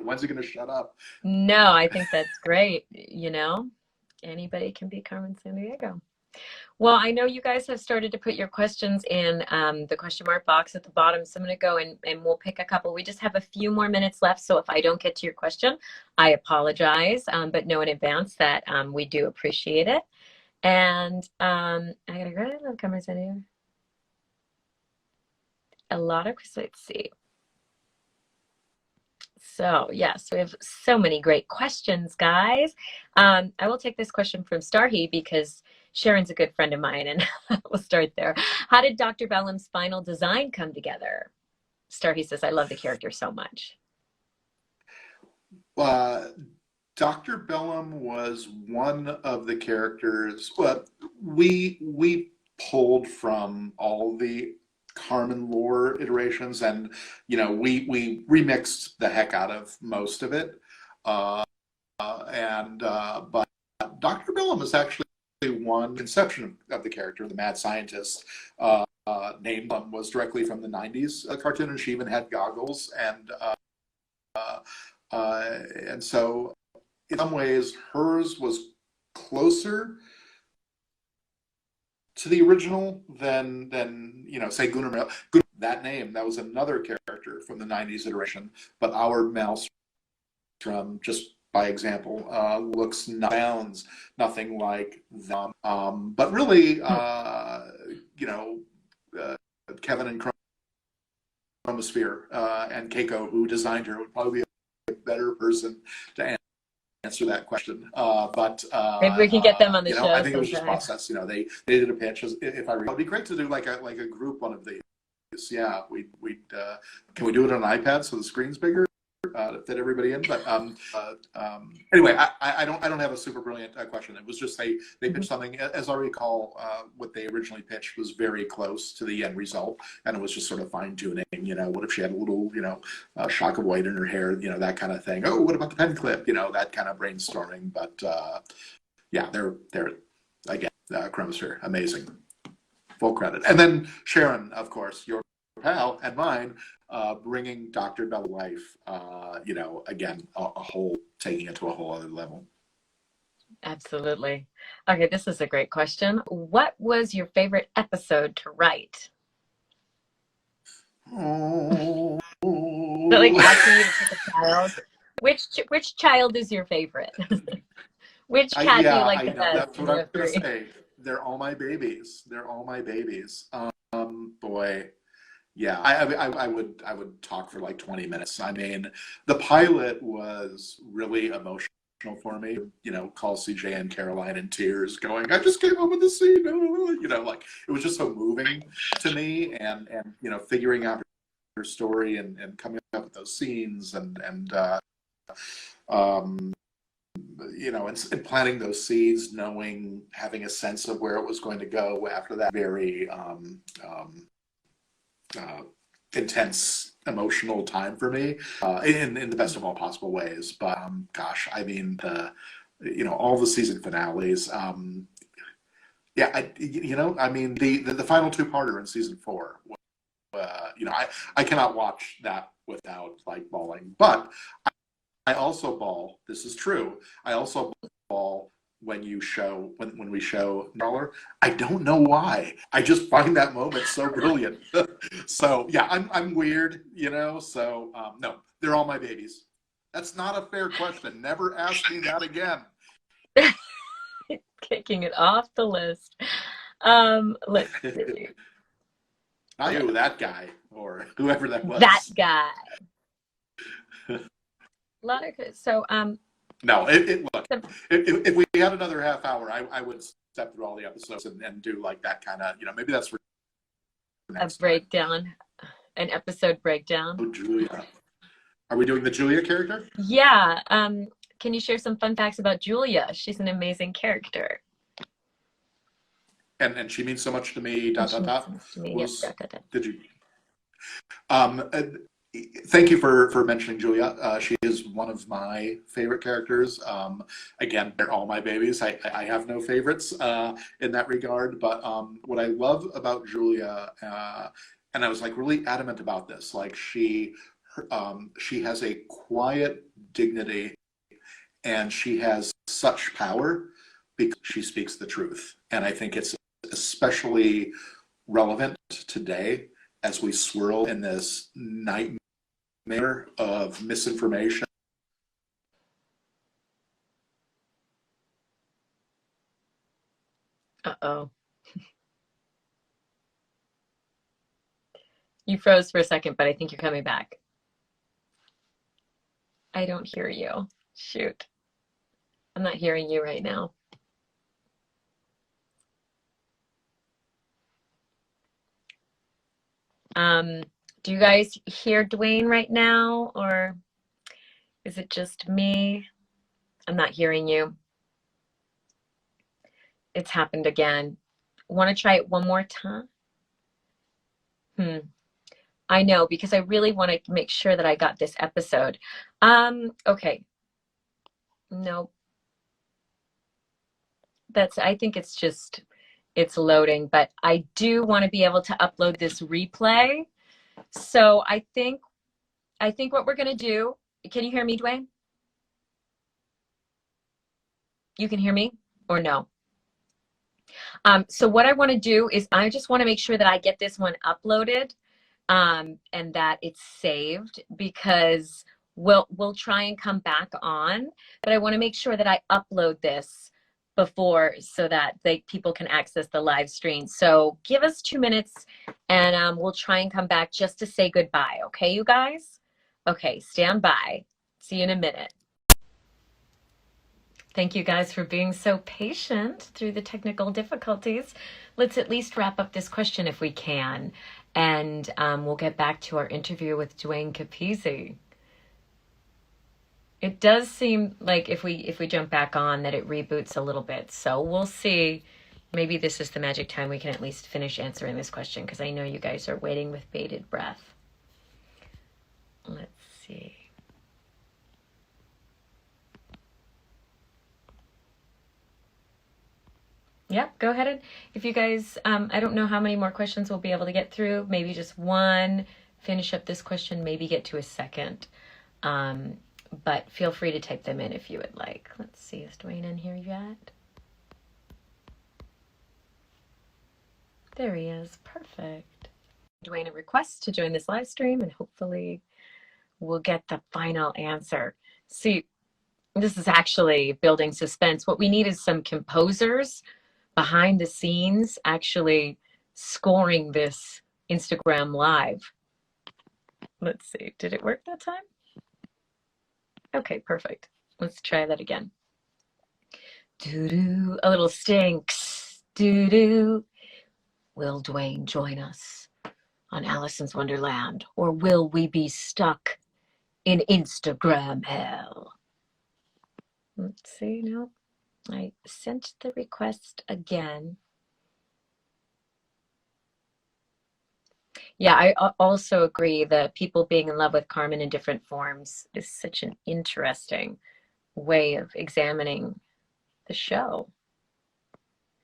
when's he going to shut up? No, I think that's great. You know, anybody can be Carmen Sandiego. Well, I know you guys have started to put your questions in the question mark box at the bottom. So I'm going to go and we'll pick a couple. We just have a few more minutes left. So if I don't get to your question, I apologize, but know in advance that we do appreciate it. And I got to go to Carmen Sandiego. A lot of, let's see. So yes, we have so many great questions, guys. I will take this question from Starhy because Sharon's a good friend of mine, and we'll start there. How did Dr. Bellum's final design come together? Starhy says, I love the character so much. Dr. Bellum was one of the characters. Well, we pulled from all the Carmen lore iterations, and you know, we remixed the heck out of most of it, but Dr. Bellum is actually one conception of the character, the mad scientist, named was directly from the 90s cartoon, and she even had goggles, and so in some ways hers was closer to the original than you know, say Gunnar. That name, that was another character from the 90s iteration, but our Maelstrom, just by example, sounds nothing like them. But really, you know, Kevin and Chromosphere and Keiko, who designed her, would probably be a better person to answer that question. But maybe we can get them on the show. I think it was just process. You know, they did a pitch. If I recall, it'd be great to do like a group one of these. Yeah, we'd can we do it on an iPad so the screen's bigger? to fit everybody in. But anyway, I don't have a super brilliant question. It was just they pitched something, as I recall, what they originally pitched was very close to the end result, and it was just sort of fine tuning. What if she had a little, shock of white in her hair, that kind of thing. Oh, what about the pen clip? That kind of brainstorming. But yeah, they're again, Chromosphere, amazing, full credit. And then Sharon, of course, your pal and mine, bringing Dr. Bell to life, again, taking it to a whole other level. Absolutely. Okay, this is a great question. What was your favorite episode to write? Oh. So, like, asking you to pick a child. Which child is your favorite? Which cat do you like the best? That's what I'm going to say. They're all my babies. Boy. Yeah, I would talk for like 20 minutes. I mean, the pilot was really emotional for me. Call CJ and Caroline in tears, going, "I just came up with the scene." Like it was just so moving to me, and figuring out her story and coming up with those scenes and planting those seeds, having a sense of where it was going to go after that very intense emotional time for me, in the best of all possible ways. But gosh, I mean, all the season finales. Yeah, I mean, the final two-parter in season 4. I cannot watch that without like bawling. But I also bawl. This is true. I also bawl when we show Dollar. I don't know why. I just find that moment so brilliant. So yeah, I'm weird, So no, they're all my babies. That's not a fair question. Never ask me that again. Kicking it off the list. Let's see. Not you, that guy, or whoever that was. That guy. So no, look. If we had another half hour, I would step through all the episodes and do like that kind of, maybe that's for a breakdown, an episode breakdown. Oh, Julia. Are we doing the Julia character? Yeah. Can you share some fun facts about Julia? She's an amazing character. And she means so much to me. Did you? Thank you for mentioning Julia. She is one of my favorite characters. Again, they're all my babies. I have no favorites in that regard. But what I love about Julia, and I was like really adamant about this, like she has a quiet dignity, and she has such power because she speaks the truth. And I think it's especially relevant today as we swirl in this nightmare of misinformation. Uh-oh. You froze for a second, but I think you're coming back. I don't hear you. Shoot. I'm not hearing you right now. Do you guys hear Duane right now, or is it just me? I'm not hearing you. It's happened again. Want to try it one more time? I know, because I really want to make sure that I got this episode. Okay. No. I think it's loading, but I do want to be able to upload this replay. So I think what we're going to do, can you hear me, Duane? You can hear me or no? So what I want to do is I just want to make sure that I get this one uploaded, and that it's saved, because we'll try and come back on, but I want to make sure that I upload this before, so that people can access the live stream. So give us 2 minutes, and we'll try and come back just to say goodbye. Okay, you guys? Okay, stand by. See you in a minute. Thank you guys for being so patient through the technical difficulties. Let's at least wrap up this question if we can, and we'll get back to our interview with Duane Capizzi. It does seem like if we jump back on that it reboots a little bit. So we'll see. Maybe this is the magic time we can at least finish answering this question because I know you guys are waiting with bated breath. Let's see. Yep, go ahead. And if you guys, I don't know how many more questions we'll be able to get through. Maybe just one, finish up this question, maybe get to a second. But feel free to type them in if you would like. Let's see, is Duane in here yet? There he is, perfect. Duane a request to join this live stream and hopefully we'll get the final answer. See, this is actually building suspense. What we need is some composers behind the scenes actually scoring this Instagram live. Let's see, did it work that time? Okay, perfect. Let's try that again. Doo-doo, a little stinks. Doo-doo. Will Duane join us on Alicyn's Wonderland, or will we be stuck in Instagram hell? Let's see, no. I sent the request again. Yeah, I also agree that people being in love with Carmen in different forms is such an interesting way of examining the show.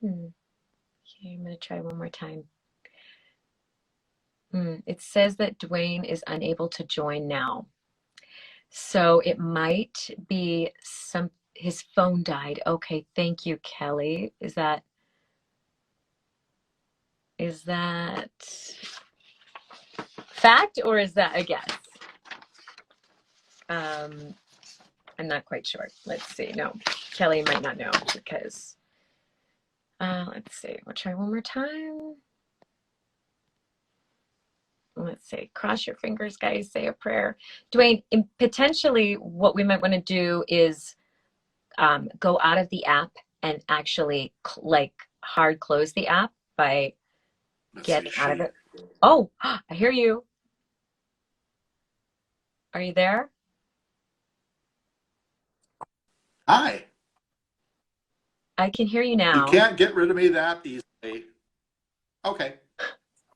Okay, I'm going to try one more time. It says that Duane is unable to join now. So it might be his phone died. Okay, thank you, Kelly. Is that fact or is that a guess? I'm not quite sure. Let's see. No, Kelly might not know because let's see. We'll try one more time. Let's see. Cross your fingers, guys. Say a prayer. Duane, potentially what we might want to do is go out of the app and actually like hard close the app by getting out of it. Oh, I hear you. Are you there? Hi. I can hear you now. You can't get rid of me that easily. Okay,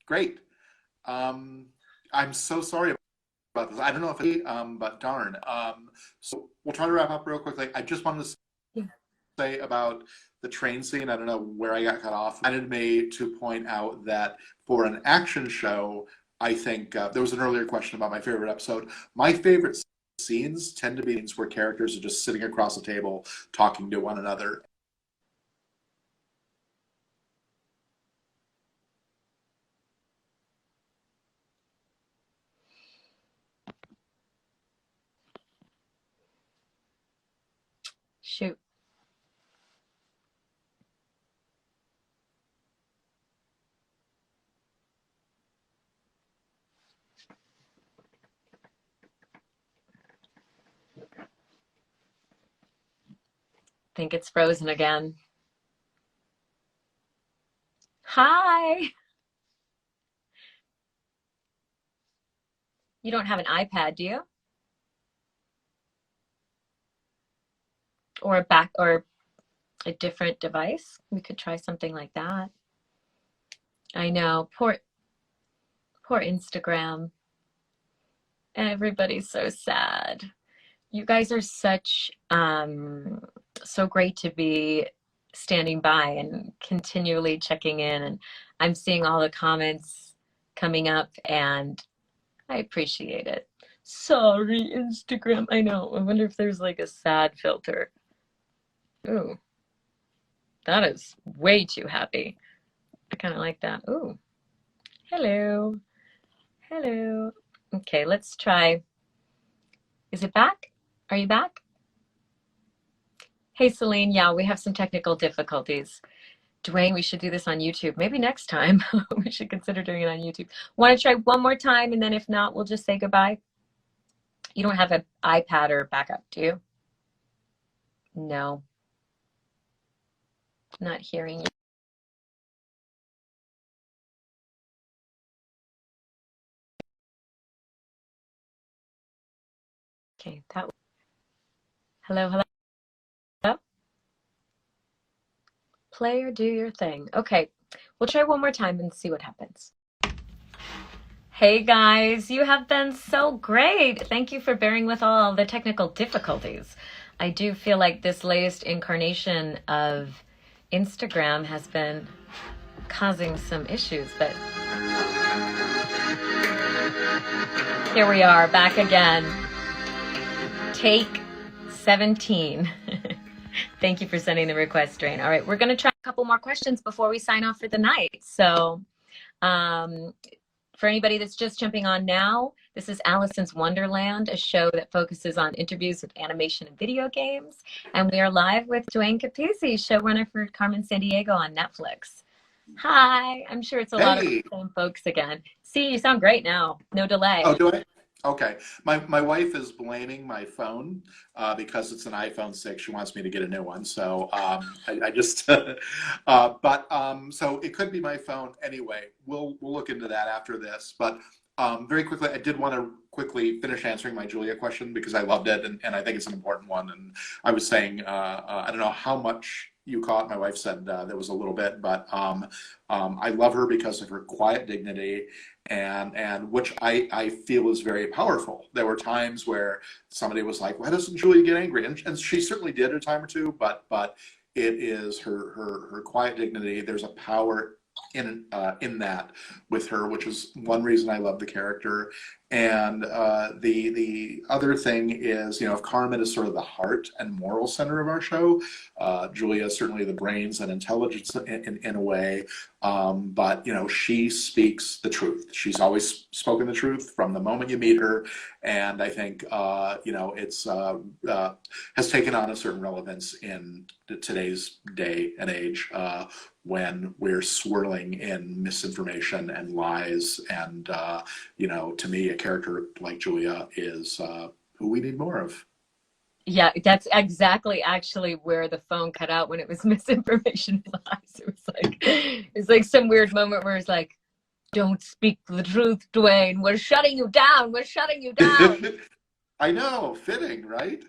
great. I'm so sorry about this. I don't know if it, but darn. So we'll try to wrap up real quickly. I just wanted to say about the train scene. I don't know where I got cut off. I wanted me to point out that for an action show, I think there was an earlier question about my favorite episode. My favorite scenes tend to be scenes where characters are just sitting across a table talking to one another. Shoot. Think it's frozen again. Hi. You don't have an iPad, do you? Or a different device? We could try something like that. I know. Poor Instagram. Everybody's so sad. You guys are such so great to be standing by and continually checking in, and I'm seeing all the comments coming up and I appreciate it. Sorry, Instagram. I know. I wonder if there's like a sad filter. Ooh, that is way too happy. I kind of like that. Ooh, hello. Hello. Okay, let's try. Is it back? Are you back? Hey, Celine. Yeah, we have some technical difficulties. Duane, we should do this on YouTube. Maybe next time we should consider doing it on YouTube. Want to try one more time, and then if not, we'll just say goodbye? You don't have an iPad or backup, do you? No. Not hearing you. Okay, that Hello, hello. Play or do your thing. Okay, we'll try one more time and see what happens. Hey guys, you have been so great. Thank you for bearing with all the technical difficulties. I do feel like this latest incarnation of Instagram has been causing some issues, but here we are back again. Take 17. Thank you for sending the request, Drain. All right, we're going to try a couple more questions before we sign off for the night. So, for anybody that's just jumping on now, this is Alicyn's Wonderland, a show that focuses on interviews with animation and video games. And we are live with Duane Capizzi, showrunner for Carmen Sandiego on Netflix. Hi, I'm sure it's a lot of the same folks again. See, you sound great now. No delay. Oh, do I? Okay. My wife is blaming my phone because it's an iPhone 6. She wants me to get a new one. So I just, so it could be my phone anyway. We'll look into that after this. But very quickly, I did want to quickly finish answering my Julia question because I loved it and I think it's an important one. And I was saying, I don't know how much you caught. My wife said there was a little bit, but I love her because of her quiet dignity and which I feel is very powerful. There were times where somebody was like, why doesn't Julia get angry? And she certainly did a time or two, but it is her quiet dignity. There's a power in that with her, which is one reason I love the character. And the other thing is, if Carmen is sort of the heart and moral center of our show, Julia is certainly the brains and intelligence in a way. But she speaks the truth. She's always spoken the truth from the moment you meet her, and I think it's has taken on a certain relevance in today's day and age when we're swirling in misinformation and lies. And to me, a character like Julia is who we need more of. Yeah, that's exactly actually where the phone cut out when it was misinformation lies. It's like some weird moment where it's like, don't speak the truth, Duane. We're shutting you down. We're shutting you down. I know, fitting, right?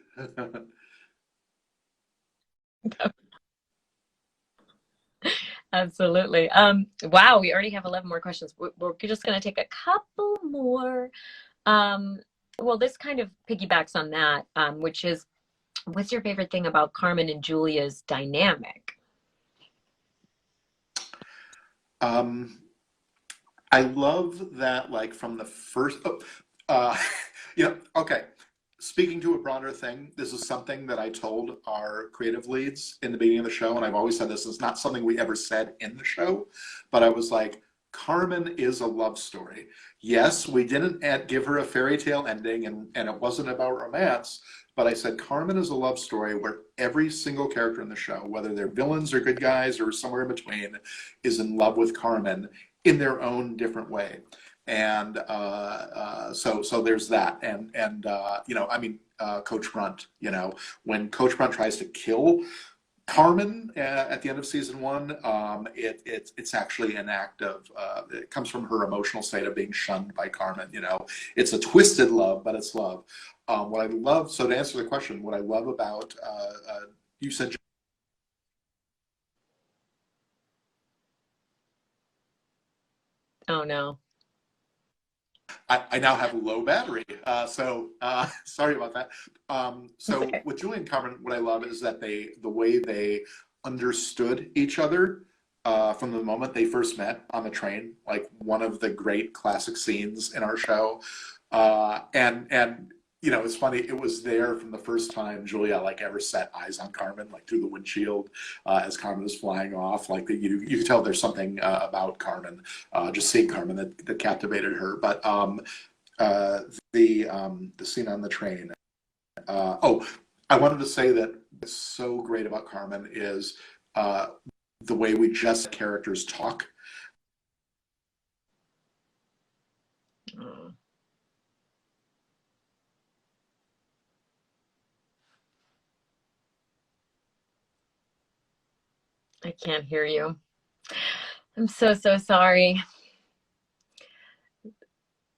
Absolutely. Wow, we already have 11 more questions. We're just going to take a couple more. Well, this kind of piggybacks on that, which is, what's your favorite thing about Carmen and Julia's dynamic? I love that, like from the first, okay. Speaking to a broader thing, this is something that I told our creative leads in the beginning of the show, and I've always said this is not something we ever said in the show, but I was like, Carmen is a love story. Yes, we didn't give her a fairy tale ending, and it wasn't about romance, but I said Carmen is a love story where every single character in the show, whether they're villains or good guys or somewhere in between, is in love with Carmen in their own different way. And so there's that. And Coach Brunt, when Coach Brunt tries to kill Carmen at the end of season 1, it's actually an act of it comes from her emotional state of being shunned by Carmen. It's a twisted love, but it's love. What I love, so to answer the question, what I love about you said. Oh no. I now have low battery, so sorry about that. So Okay. with Julie and Carmen, what I love is that the way they understood each other from the moment they first met on the train, like one of the great classic scenes in our show. And it's funny, it was there from the first time Julia ever set eyes on Carmen, like through the windshield as Carmen was flying off. Like you could tell there's something about Carmen, just seeing Carmen that captivated her. But the scene on the train. I wanted to say that what's so great about Carmen is the way we just characters talk. Oh. I can't hear you. I'm so sorry.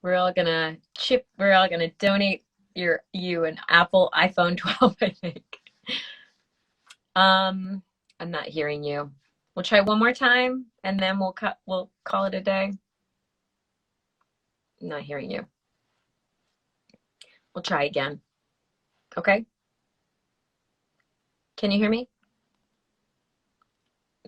We're all gonna donate you an Apple iPhone 12, I think. I'm not hearing you. We'll try one more time and then we'll call it a day. I'm not hearing you. We'll try again. Okay? Can you hear me?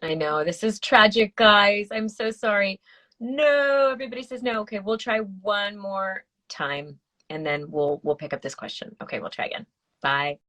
I know this is tragic, guys. I'm so sorry. No, everybody says no. Okay, we'll try one more time and then we'll pick up this question. Okay, we'll try again. Bye.